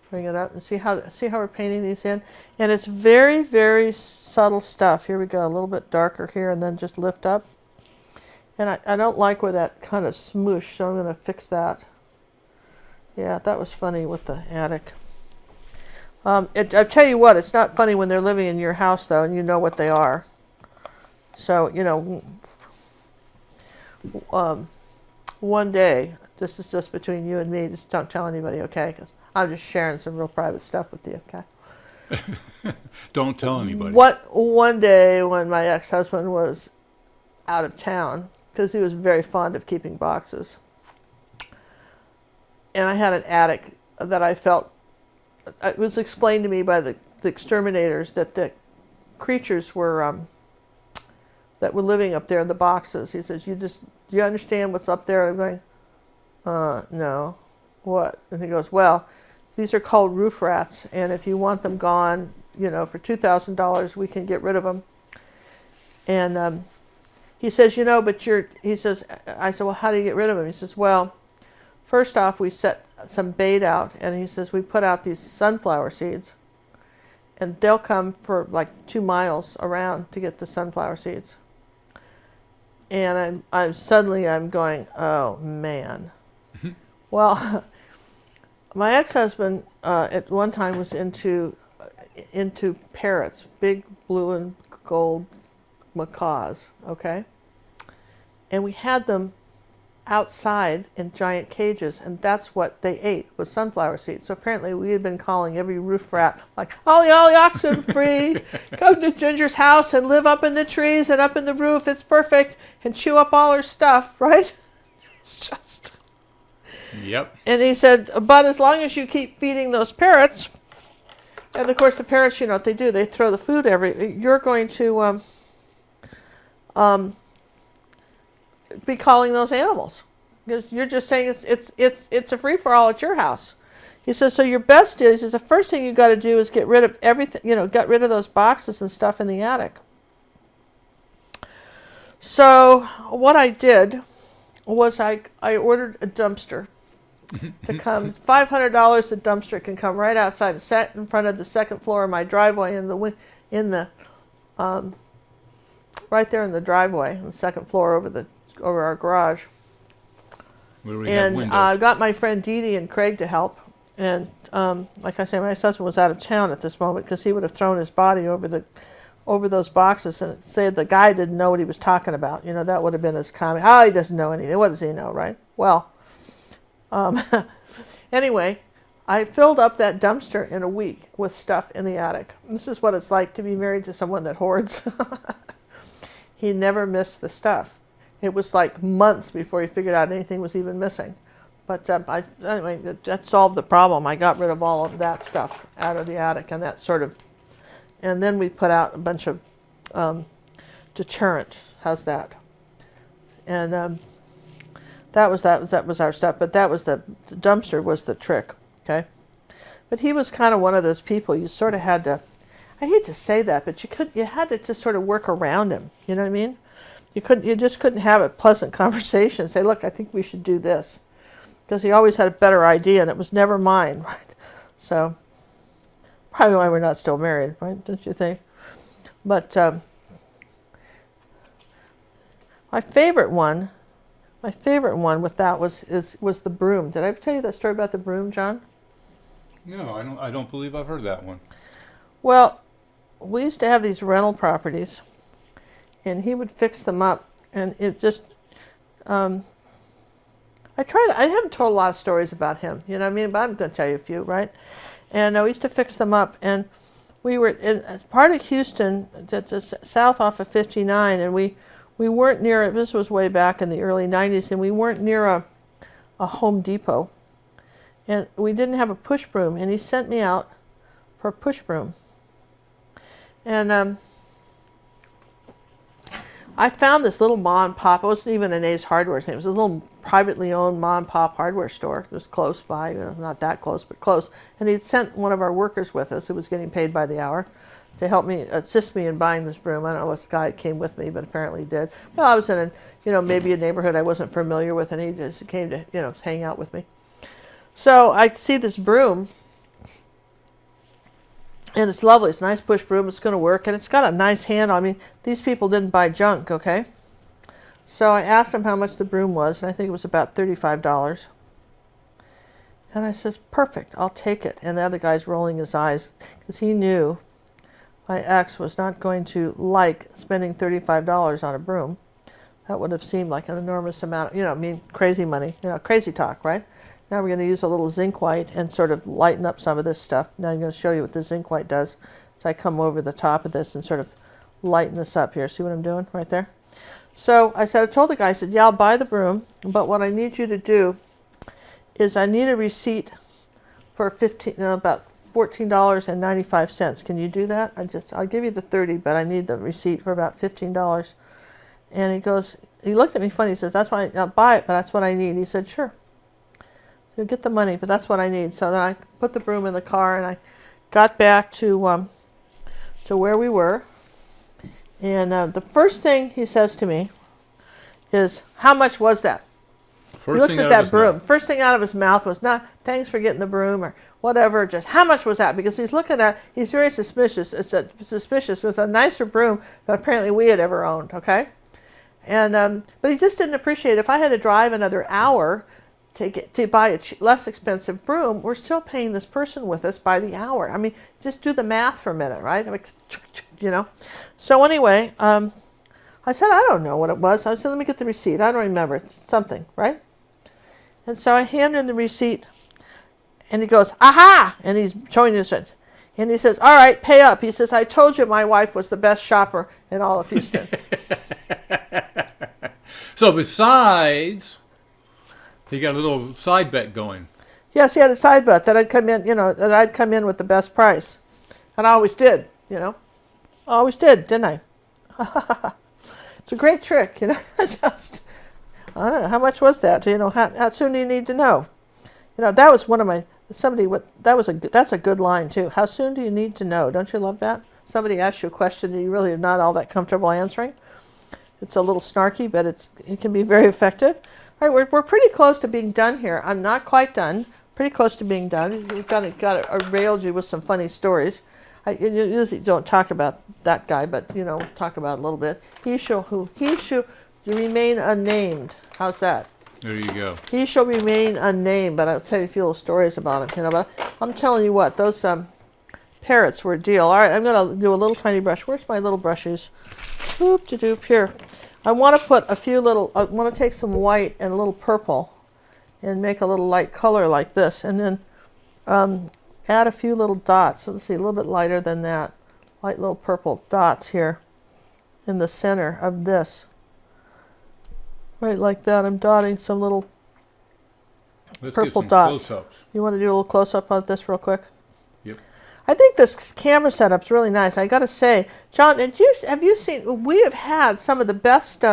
Bring it up and see how we're painting these in. And it's very, very subtle stuff. Here we go. A little bit darker here and then just lift up. And I don't like where that kind of smoosh, so I'm going to fix that. Yeah, that was funny with the attic. I tell you what, it's not funny when they're living in your house, though, and you know what they are. So, one day, this is just between you and me, just don't tell anybody, okay? Because I'm just sharing some real private stuff with you, okay? Don't tell anybody. One day when my ex-husband was out of town, because he was very fond of keeping boxes, and I had an attic that I felt, it was explained to me by the exterminators that the creatures were that were living up there in the boxes. He says, do you understand what's up there? I'm going, no. What? And he goes, well, these are called roof rats, and if you want them gone, for $2,000, we can get rid of them. And he says, I said, well, how do you get rid of them? He says, well, first off, we set some bait out, and he says, we put out these sunflower seeds, and they'll come for like 2 miles around to get the sunflower seeds. And I'm suddenly going, oh man. Well, my ex-husband at one time was into parrots, big blue and gold macaws, okay? And we had them outside in giant cages, and that's what they ate, was sunflower seeds. So apparently we had been calling every roof rat, like, ollie, oxen free, come to Ginger's house and live up in the trees and up in the roof, it's perfect, and chew up all her stuff, right? It's just... Yep. And he said, but as long as you keep feeding those parrots, and of course the parrots, what they do, they throw the food you're going to be calling those animals, because you're just saying it's a free-for-all at your house. He says, so your best is the first thing you got to do is get rid of everything, get rid of those boxes and stuff in the attic. So what I did was I ordered a dumpster to come. It's $500. The dumpster can come right outside, set in front of the second floor of my driveway, right there in the driveway, on the second floor over our garage. Where we have windows. I got my friend Dee Dee and Craig to help. And like I say, my husband was out of town at this moment because he would have thrown his body over those boxes and said the guy didn't know what he was talking about. That would have been his comment. Oh, he doesn't know anything. What does he know, right? Well, anyway, I filled up that dumpster in a week with stuff in the attic. This is what it's like to be married to someone that hoards. He never missed the stuff. It was like months before he figured out anything was even missing. But anyway, that solved the problem. I got rid of all of that stuff out of the attic, and and then we put out a bunch of deterrent. How's that? And that was our stuff. But the dumpster was the trick. Okay. But he was kind of one of those people you sort of had to. I hate to say that, but you had to just sort of work around him. You know what I mean? You just couldn't have a pleasant conversation and say, look, I think we should do this. Because he always had a better idea, and it was never mine, right? So, probably why we're not still married, right? Don't you think? But my favorite one with that was the broom. Did I ever tell you that story about the broom, John? No, I don't believe I've heard that one. Well, we used to have these rental properties, and he would fix them up, and it just, I haven't told a lot of stories about him, you know what I mean, but I'm going to tell you a few, right? And we used to fix them up, and we were in as part of Houston, that's south off of 59, and we weren't near, this was way back in the early 90s, and we weren't near a Home Depot, and we didn't have a push broom, and he sent me out for a push broom. And I found this little mom and pop. It wasn't even an Ace Hardware thing. It was a little privately owned mom and pop hardware store. It was close by, not that close, but close. And he'd sent one of our workers with us who was getting paid by the hour to help me, assist me in buying this broom. I don't know what guy came with me, but apparently he did. Well, I was in maybe a neighborhood I wasn't familiar with, and he just came to, hang out with me. So I see this broom, and it's lovely. It's a nice push broom. It's going to work. And it's got a nice handle. I mean, these people didn't buy junk, okay? So I asked him how much the broom was, and I think it was about $35. And I says, perfect, I'll take it. And the other guy's rolling his eyes because he knew my ex was not going to like spending $35 on a broom. That would have seemed like an enormous amount, crazy money, crazy talk, right? Now we're going to use a little zinc white and sort of lighten up some of this stuff. Now I'm going to show you what the zinc white does. So I come over the top of this and sort of lighten this up here. See what I'm doing right there? So I told the guy, I said, yeah, I'll buy the broom, but what I need you to do is I need a receipt for about $14.95. Can you do that? I'll give you the $30, but I need the receipt for about $15. And he looked at me funny. He says, "That's why I'll buy it, but that's what I need." He said, "Sure, you'll get the money, but that's what I need." So then I put the broom in the car, and I got back to where we were. And the first thing he says to me is, "How much was that?" He looks at that broom. First thing out of his mouth was not, "Thanks for getting the broom," or whatever. Just, how much was that? Because he's very suspicious. It's a nicer broom than apparently we had ever owned. Okay, and but he just didn't appreciate it. If I had to drive another hour to buy a less expensive broom, we're still paying this person with us by the hour. I mean, just do the math for a minute, right? You know. So anyway, I said, "I don't know what it was." I said, "Let me get the receipt. I don't remember. It's something, right?" And so I hand him the receipt, and he goes, "Aha!" And he's showing us it. And he says, "All right, pay up." He says, "I told you my wife was the best shopper in all of Houston." So besides, he got a little side bet going. Yes, he had a side bet that I'd come in with the best price. And I always did, I always did, didn't I? It's a great trick, Just, I don't know, how much was that? How soon do you need to know? That was one of my, that's a good line too. How soon do you need to know? Don't you love that? Somebody asks you a question that you really are not all that comfortable answering. It's a little snarky, but it can be very effective. All right, we're pretty close to being done here. I'm not quite done. Pretty close to being done. We've got railed you with some funny stories. I usually don't talk about that guy, but talk about it a little bit. He shall remain unnamed. How's that? There you go. He shall remain unnamed, but I'll tell you a few little stories about him. But I'm telling you what, those parrots were a deal. All right, I'm gonna do a little tiny brush. Where's my little brushes? Oop de doop here. I want to put I want to take some white and a little purple and make a little light color like this, and then add a few little dots. So let's see, a little bit lighter than that. Light little purple dots here in the center of this. Right like that. I'm dotting some little purple dots. Close-ups. You want to do a little close-up on this real quick? Yep. I think this camera setup's really nice. I got to say, John, have you seen? We have had some of the best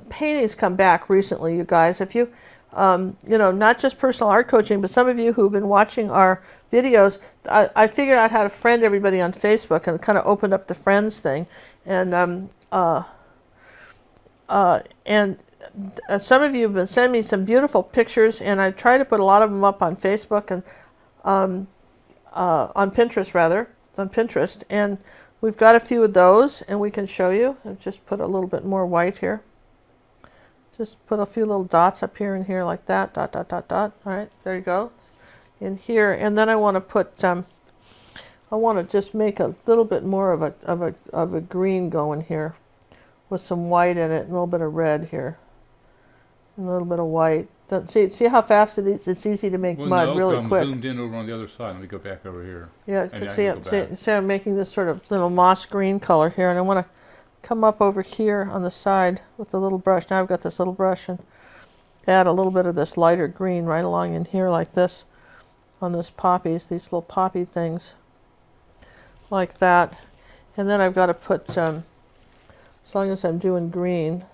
paintings come back recently, you guys. If you, not just personal art coaching, but some of you who've been watching our videos, I figured out how to friend everybody on Facebook and kind of opened up the friends thing, and some of you have been sending me some beautiful pictures, and I try to put a lot of them up on Facebook and on Pinterest, and we've got a few of those, and we can show you. I've just put a little bit more white here. Just put a few little dots up here and here like that. Dot, dot, dot, dot. All right, there you go. In here, and then I want to put. I want to just make a little bit more of a green going here, with some white in it, and a little bit of red here, and a little bit of white. See how fast it is? It's easy to make mud really quick. I'm zoomed in over on the other side. Let me go back over here. Yeah, see, I'm making this sort of little moss green color here, and I want to come up over here on the side with the little brush. Now I've got this little brush, and add a little bit of this lighter green right along in here like this on this poppies, these little poppy things like that. And then I've got to put, as long as I'm doing green,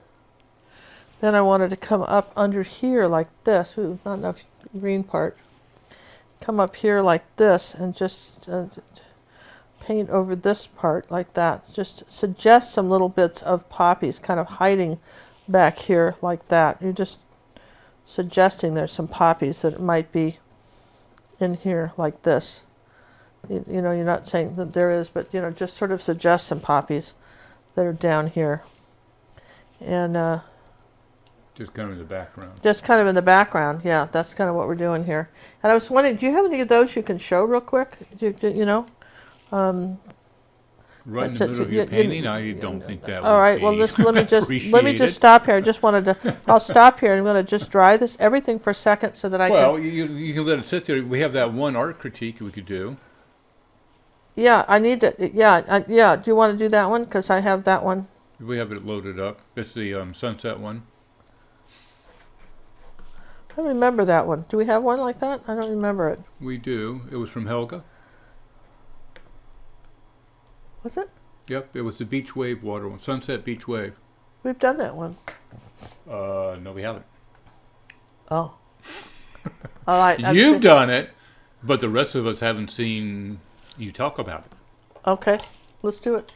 then I wanted to come up under here like this. Ooh, not enough green part. Come up here like this and just paint over this part like that. Just suggest some little bits of poppies kind of hiding back here like that. You're just suggesting there's some poppies that might be in here like this. You're not saying that there is, but just sort of suggest some poppies that are down here. And just kind of in the background. Just kind of in the background, yeah. That's kind of what we're doing here. And I was wondering, do you have any of those you can show real quick? Right in the middle of your painting? I don't think that would all right, well, let me just stop here. I just wanted to, I'll stop here. I'm going to just dry everything for a second so that I can. Well, you can let it sit there. We have that one art critique we could do. Yeah, I need to, yeah. Do you want to do that one? Because I have that one. We have it loaded up. It's the sunset one. I remember that one. Do we have one like that? I don't remember it. We do. It was from Helga. Was it? Yep, it was the beach wave water one, Sunset Beach Wave. We've done that one. No, we haven't. Oh. All right. You've done it, but the rest of us haven't seen you talk about it. Okay, let's do it.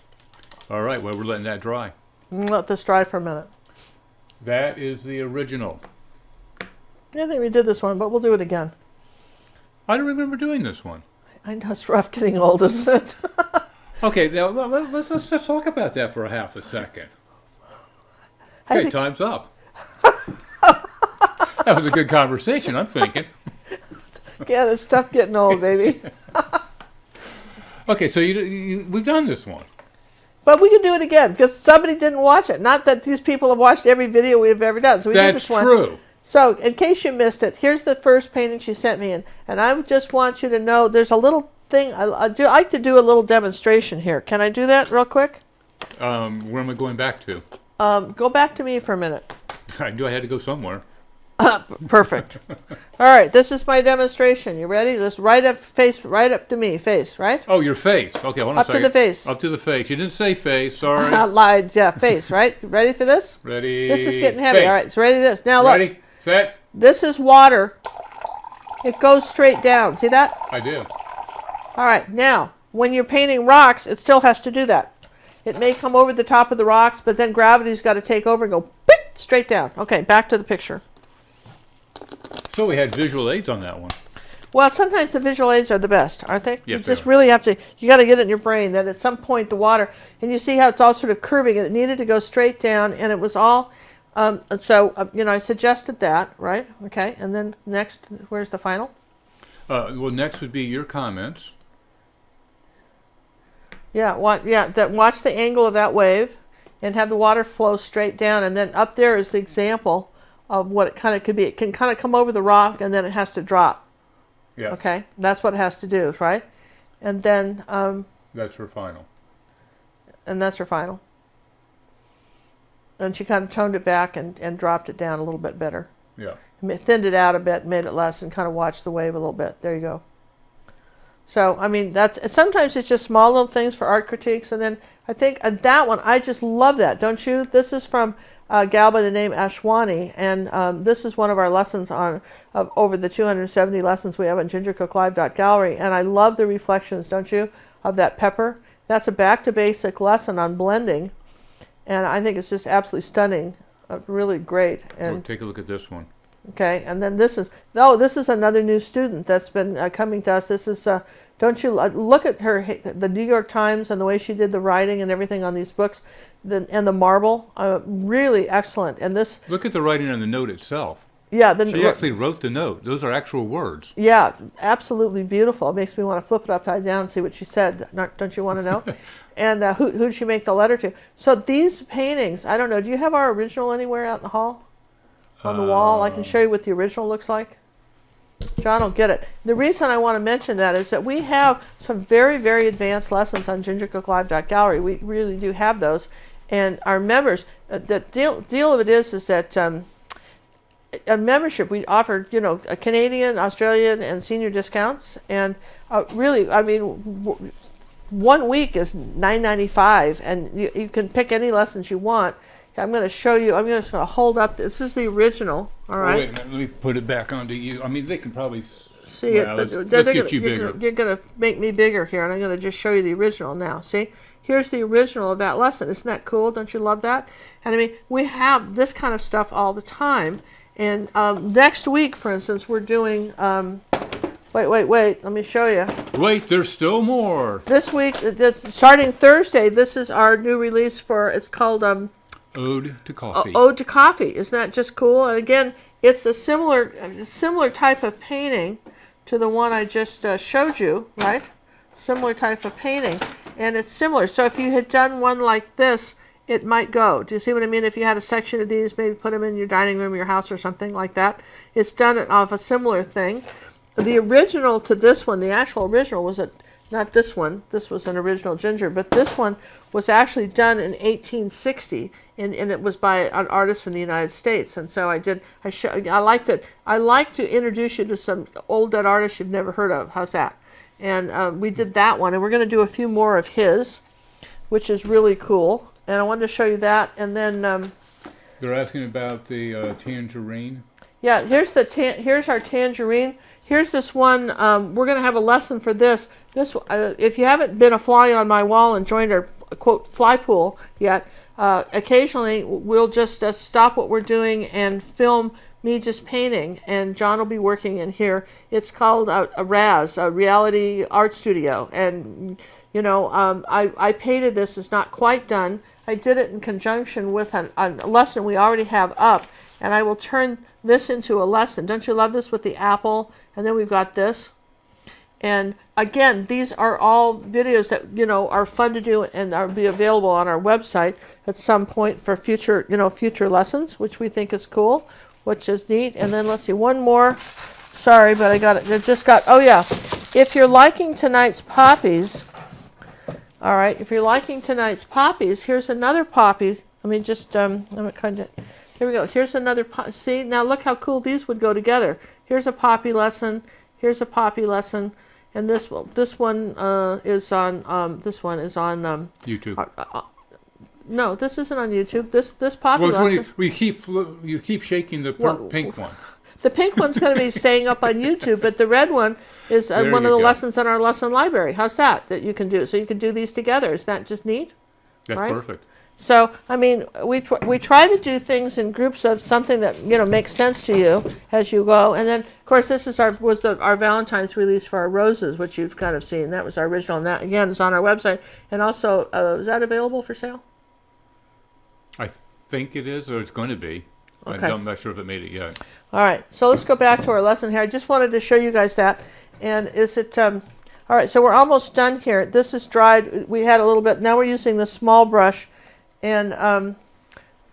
All right, well, we're letting that dry. Let this dry for a minute. That is the original. I think we did this one, but we'll do it again. I don't remember doing this one. I know it's rough getting old, isn't it? Okay, now let's just talk about that for a half a second. Okay, time's up. That was a good conversation, I'm thinking. Yeah, it's tough getting old, baby. Okay, so we've done this one. But we can do it again because somebody didn't watch it. Not that these people have watched every video we've ever done. So we did this one. That's true. So in case you missed it, here's the first painting she sent me in. And I just want you to know there's a little thing. I like to do a little demonstration here. Can I do that real quick? Where am I going back to? Go back to me for a minute. I knew I had to go somewhere. Perfect. All right, this is my demonstration. You ready? This right up to me, face, right? Oh, your face. Okay, hold on a second. Up to the face. Up to the face. You didn't say face, sorry. I lied, yeah, face, right? Ready for this? Ready. This is getting heavy. Face. All right, so ready this. Now look. Ready, set. This is water. It goes straight down. See that? I do. All right, now, when you're painting rocks, it still has to do that. It may come over the top of the rocks, but then gravity's got to take over and go beep, straight down. Okay, back to the picture. So we had visual aids on that one. Well, sometimes the visual aids are the best, aren't they? Yes, you just really have to, you got to get it in your brain that at some point the water, and you see how it's all sort of curving, and it needed to go straight down, and it was all, I suggested that, right? Okay, and then next, where's the final? Well, next would be your comments. Yeah, watch the angle of that wave, and have the water flow straight down, and then up there is the example of what it kind of could be. It can kind of come over the rock, and then it has to drop. Yeah. Okay, that's what it has to do, right? And then that's her final. And that's her final. And she kind of toned it back and dropped it down a little bit better. Yeah. Thinned it out a bit, made it less, and kind of watched the wave a little bit. There you go. So, I mean, sometimes it's just small little things for art critiques, and then I think that one, I just love that, don't you? This is from a gal by the name Ashwani, and this is one of our lessons on over the 270 lessons we have on gingercooklive.gallery, and I love the reflections, don't you, of that pepper. That's a back-to-basic lesson on blending, and I think it's just absolutely stunning, really great. And take a look at this one. Okay, and then this is another new student that's been coming to us. This is, don't you look at her, the New York Times and the way she did the writing and everything on these books, and the marble, really excellent. And this. Look at the writing on the note itself. Yeah, she actually wrote the note. Those are actual words. Yeah, absolutely beautiful. It makes me want to flip it upside down and see what she said. Don't you want to know? And who did she make the letter to? So these paintings, I don't know. Do you have our original anywhere out in the hall? On the wall, I can show you what the original looks like. John will get it. The reason I want to mention that is that we have some very, very advanced lessons on gingercooklive.gallery. We really do have those. And our members, the deal of it is that a membership, we offer, a Canadian, Australian, and senior discounts. And really, I mean, 1 week is $9.95, and you can pick any lessons you want. I'm going to show you. I'm just going to hold up. This is the original. All right. Oh, wait a minute. Let me put it back onto you. I mean, they can probably see it. Let's get you bigger. You're going to make me bigger here, and I'm going to just show you the original now. See? Here's the original of that lesson. Isn't that cool? Don't you love that? And I mean, we have this kind of stuff all the time. And next week, for instance, we're doing. Wait. Let me show you. Wait, there's still more. This week, starting Thursday, this is our new release for. It's called. Ode to Coffee. Ode to Coffee. Isn't that just cool? And again, it's a similar type of painting to the one I just showed you, right? Similar type of painting. And it's similar. So if you had done one like this, it might go. Do you see what I mean? If you had a section of these, maybe put them in your dining room of your house or something like that. It's done off a similar thing. The original to this one, the actual original, was not this one. This was an original ginger, but this one was actually done in 1860, and it was by an artist from the United States. And so I liked it. I like to introduce you to some old dead artists you've never heard of. How's that? And we did that one, and we're going to do a few more of his, which is really cool. And I wanted to show you that. And then they're asking about the tangerine. yeah, here's our tangerine. Here's this one. We're going to have a lesson for this. If you haven't been a fly on my wall and joined our quote fly pool yet, occasionally we'll just stop what we're doing and film me just painting, and John will be working in here. It's called a RAS, a Reality Art Studio, and you know, I painted this. It's not quite done. I did it in conjunction with a lesson we already have up, and I will turn this into a lesson. Don't you love this with the apple? And then we've got this. And again, these are all videos that, you know, are fun to do and are be available on our website at some point for future, you know, future lessons, which we think is cool, which is neat. And then let's see, one more. Sorry, but I got it. I just got, oh yeah. If you're liking tonight's poppies, all right, if you're liking tonight's poppies, here's another poppy. Let me just, I'm kind of, here we go. Here's another, see, now look how cool these would go together. Here's a poppy lesson. Here's a poppy lesson. And this one is on YouTube. No, this isn't on YouTube. This poppy well, lesson. You keep shaking the pink one. The pink one's going to be staying up on YouTube, but the red one is one of the lessons in our lesson library. How's that you can do? So you can do these together. Is that just neat? That's right? Perfect. So, I mean, we try to do things in groups of something that, you know, makes sense to you as you go. And then, of course, this is our Valentine's release for our roses, which you've kind of seen. That was our original, and that, again, is on our website. And also, is that available for sale? I think it is, or it's going to be. Okay. I'm not sure if it made it yet. All right, so let's go back to our lesson here. I just wanted to show you guys that. And is it... all right, so we're almost done here. This is dried. We had a little bit. Now we're using the small brush. And now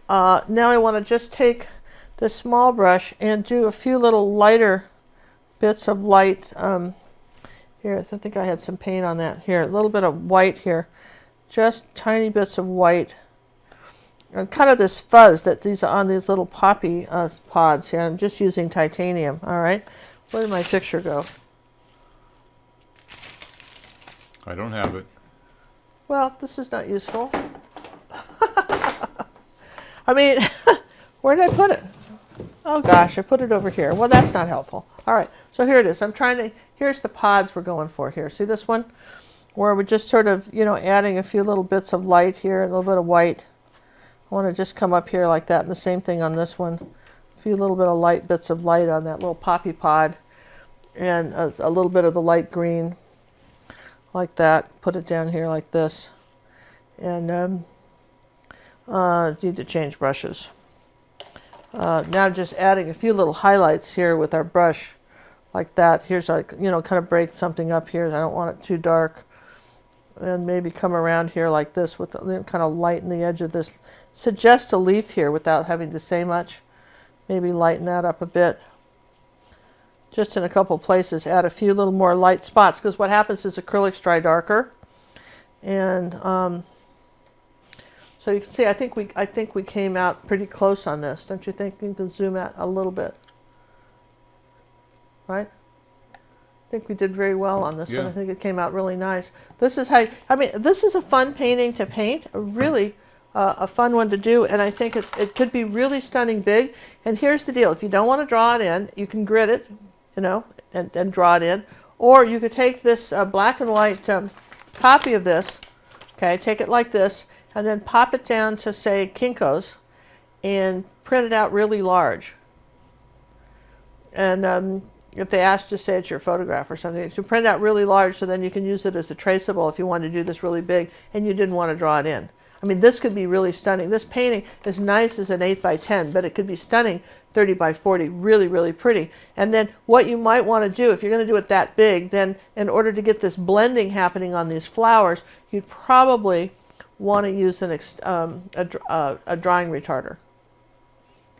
I want to just take the small brush and do a few little lighter bits of light. Here, I think I had some paint on that. Here, a little bit of white here. Just tiny bits of white. And kind of this fuzz that these are on these little poppy pods here. I'm just using titanium, all right? Where did my picture go? I don't have it. Well, this is not useful. I mean, where did I put it? Oh gosh, I put it over here. Well, that's not helpful. All right, so here it is. Here's the pods we're going for here. See this one? Where we're just sort of, you know, adding a few little bits of light here, a little bit of white. I want to just come up here like that, and the same thing on this one. A few little bit of bits of light on that little poppy pod, and a little bit of the light green, like that. Put it down here like this. And need to change brushes. Now just adding a few little highlights here with our brush, like that. Here's like, you know, kind of break something up here. I don't want it too dark. And maybe come around here like this with kind of lighten the edge of this. Suggest a leaf here without having to say much. Maybe lighten that up a bit. Just in a couple places, add a few little more light spots, because what happens is acrylics dry darker. And so you can see, I think we came out pretty close on this. Don't you think? You can zoom out a little bit, right? I think we did very well on this one. I think it came out really nice. This is how, I mean, this is a fun painting to paint, really a fun one to do, and I think it could be really stunning big. And here's the deal. If you don't want to draw it in, you can grit it, you know, and draw it in. Or you could take this black and white copy of this, okay, take it like this, and then pop it down to, say, Kinko's, and print it out really large. And if they ask, just say it's your photograph or something. You print it out really large, so then you can use it as a traceable if you want to do this really big and you didn't want to draw it in. I mean, this could be really stunning. This painting is nice as an 8 by 10, but it could be stunning 30 by 40, really, really pretty. And then what you might want to do, if you're going to do it that big, then in order to get this blending happening on these flowers, you'd probably want to use a drying retarder.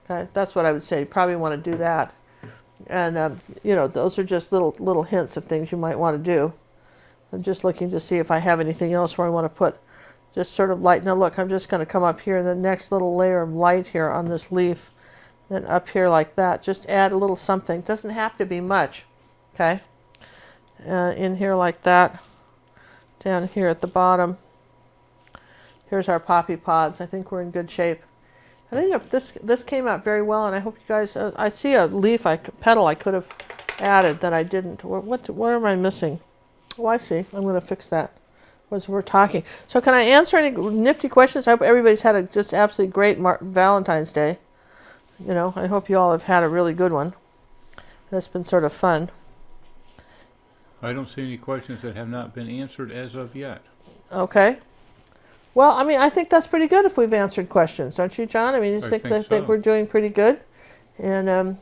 Okay, that's what I would say. You probably want to do that. And you know, those are just little hints of things you might want to do. I'm just looking to see if I have anything else where I want to put just sort of light. Now look, I'm just going to come up here, the next little layer of light here on this leaf, then up here like that. Just add a little something. It doesn't have to be much. Okay, in here like that, down here at the bottom. Here's our poppy pods. I think we're in good shape. I think if this came out very well, and I hope you guys. I see a leaf, petal I could have added that I didn't. What am I missing? Oh, I see. I'm going to fix that as we're talking. So can I answer any nifty questions? I hope everybody's had a just absolutely great Valentine's Day. You know, I hope you all have had a really good one. It's been sort of fun. I don't see any questions that have not been answered as of yet. Okay. Well, I mean, I think that's pretty good if we've answered questions, don't you, John? I mean, you think that so. we're doing pretty good? And,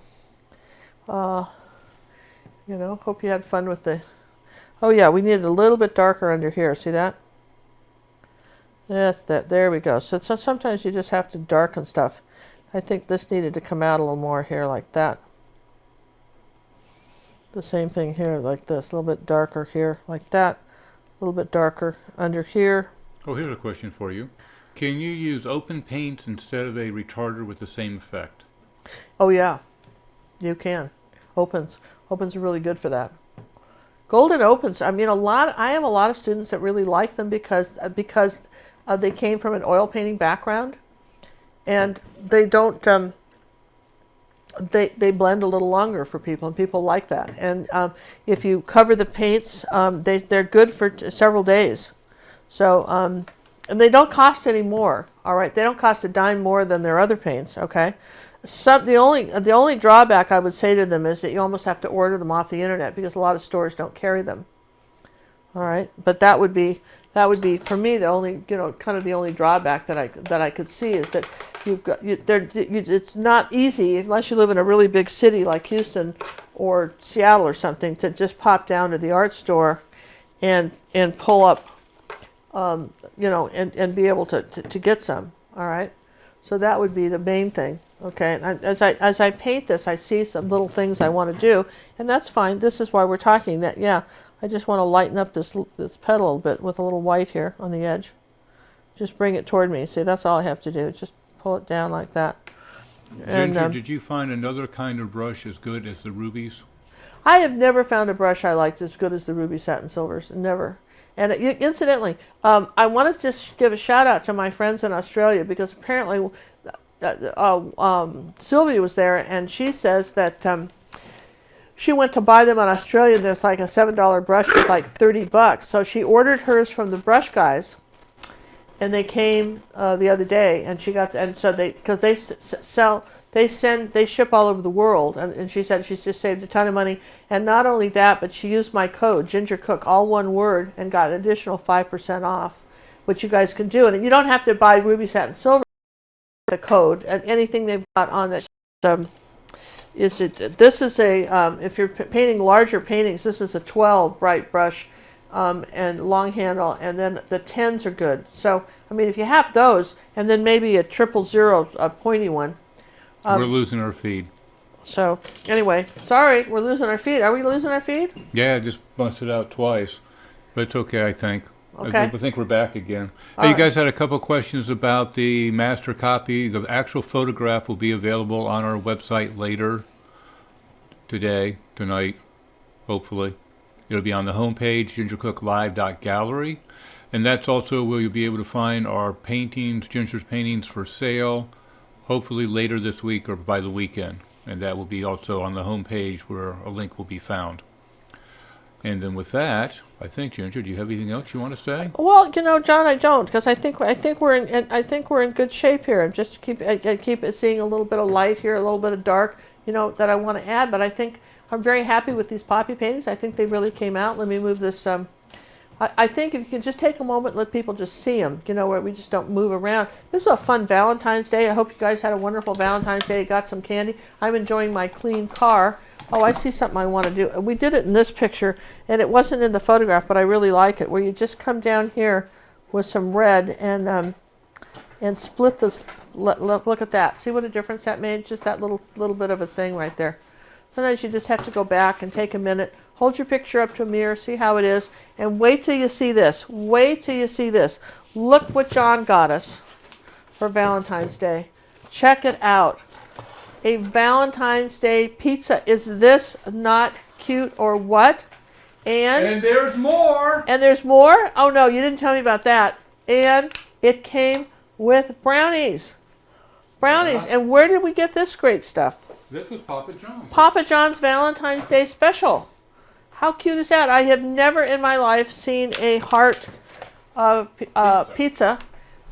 you know, hope you had fun with the... Oh, yeah, we needed a little bit darker under here. See that? That's that. There we go. So sometimes you just have to darken stuff. I think this needed to come out a little more here like that. The same thing here like this. A little bit darker here like that. A little bit darker under here. Oh, here's a question for you. Can you use open paints instead of a retarder with the same effect? Oh, yeah. You can. Opens are really good for that. Golden opens. I mean, I have a lot of students that really like them because they came from an oil painting background, and they don't. They blend a little longer for people, and people like that. And if you cover the paints, they're good for several days. So, and they don't cost any more. All right, they don't cost a dime more than their other paints. Okay, the only drawback I would say to them is that you almost have to order them off the internet because a lot of stores don't carry them. All right, but that would be for me the only kind of the only drawback that I could see is that it's not easy unless you live in a really big city like Houston or Seattle or something to just pop down to the art store and pull up and be able to get some. All right, so that would be the main thing. Okay, and as I paint this, I see some little things I want to do, and that's fine. This is why we're talking. That I just want to lighten up this petal a little bit with a little white here on the edge. Just bring it toward me. See, that's all I have to do. Just pull it down like that. Ginger, did you find another kind of brush as good as the rubies? I have never found a brush I liked as good as the Ruby Satin Silvers. Never. And incidentally, I want to just give a shout out to my friends in Australia because apparently Sylvia was there, and she says that she went to buy them in Australia, and there's like a $7 brush with like $30. So she ordered hers from the brush guys, and they came the other day, and she got, and so because they ship all over the world, and she said she's just saved a ton of money. And not only that, but she used my code, Ginger Cook, all one word, and got an additional 5% off, which you guys can do. And you don't have to buy Ruby Satin Silver, the code, and anything they've got on it. This is a, if you're painting larger paintings, this is a 12 bright brush and long handle, and then the 10s are good. So, I mean, if you have those, and then maybe a 000, a pointy one. We're losing our feed. So, anyway, sorry, we're losing our feed. Are we losing our feed? Yeah, I just busted out twice. But it's okay, I think. Okay. I think we're back again. Hey, you guys had a couple questions about the master copy. The actual photograph will be available on our website later today, tonight, hopefully. It'll be on the homepage, gingercooklive.gallery. And that's also where you'll be able to find our paintings, Ginger's paintings for sale, hopefully later this week or by the weekend. And that will be also on the homepage where a link will be found. And then with that, I think, Ginger, do you have anything else you want to say? Well, John, I don't, because I think we're in good shape here. And just I keep seeing a little bit of light here, a little bit of dark, that I want to add. But I think I'm very happy with these poppy paintings. I think they really came out. Let me move this. I think if you can just take a moment and let people just see them, where we just don't move around. This is a fun Valentine's Day. I hope you guys had a wonderful Valentine's Day. Got some candy. I'm enjoying my clean car. Oh, I see something I want to do. We did it in this picture, and it wasn't in the photograph, but I really like it, where you just come down here with some red and split this. Look at that. See what a difference that made? Just that little bit of a thing right there. Sometimes you just have to go back and take a minute, hold your picture up to a mirror, see how it is, and wait till you see this. Wait till you see this. Look what John got us for Valentine's Day. Check it out. A Valentine's Day pizza. Is this not cute or what? And there's more. And there's more? Oh no, you didn't tell me about that. And It came with brownies. Brownies. Yeah. And where did we get this great stuff? This was Papa John's. Papa John's Valentine's Day special. How cute is that? I have never in my life seen a heart pizza.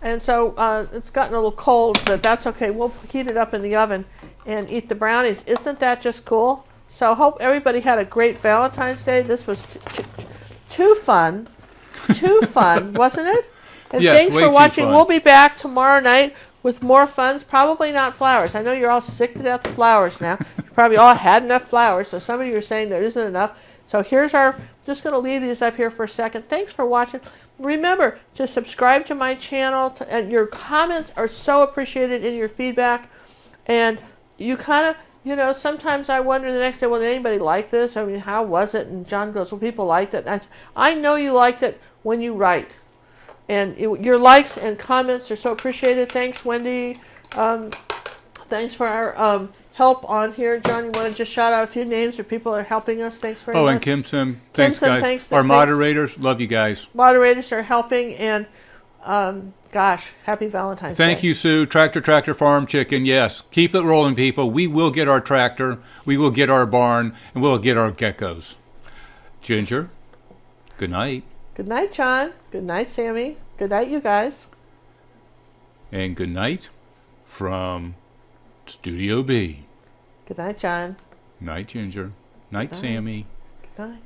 And so it's gotten a little cold, but that's okay. We'll heat it up in the oven and eat the brownies. Isn't that just cool? So hope everybody had a great Valentine's Day. This was too fun. Too fun, wasn't it? And yes, thanks way for too watching. fun. We'll be back tomorrow night with more funs. Probably not flowers. I know you're all sick to death of flowers now. You probably all had enough flowers, so some of you are saying there isn't enough. So here's just going to leave these up here for a second. Thanks for watching. Remember to subscribe to my channel, and your comments are so appreciated in your feedback. And you kind of, sometimes I wonder the next day, well, did anybody like this? I mean, how was it? And John goes, well, people liked it. And I know you liked it when you write. And your likes and comments are so appreciated. Thanks, Wendy. Thanks for our help on here. John, you want to just shout out a few names of people that are helping us? Thanks very much. Oh, and Kim Sim. Thanks, guys. Thanks, Our moderators, love you guys. Moderators are helping, and gosh, happy Valentine's Day. Thank you, Sue. Tractor Farm Chicken. Yes, keep it rolling, people. We will get our tractor. We will get our barn, and we'll get our geckos. Ginger, good night. Good night, John. Good night, Sammy. Good night, you guys. And good night from Studio B. Good night, John. Night, Ginger. Night, Sammy. Good night.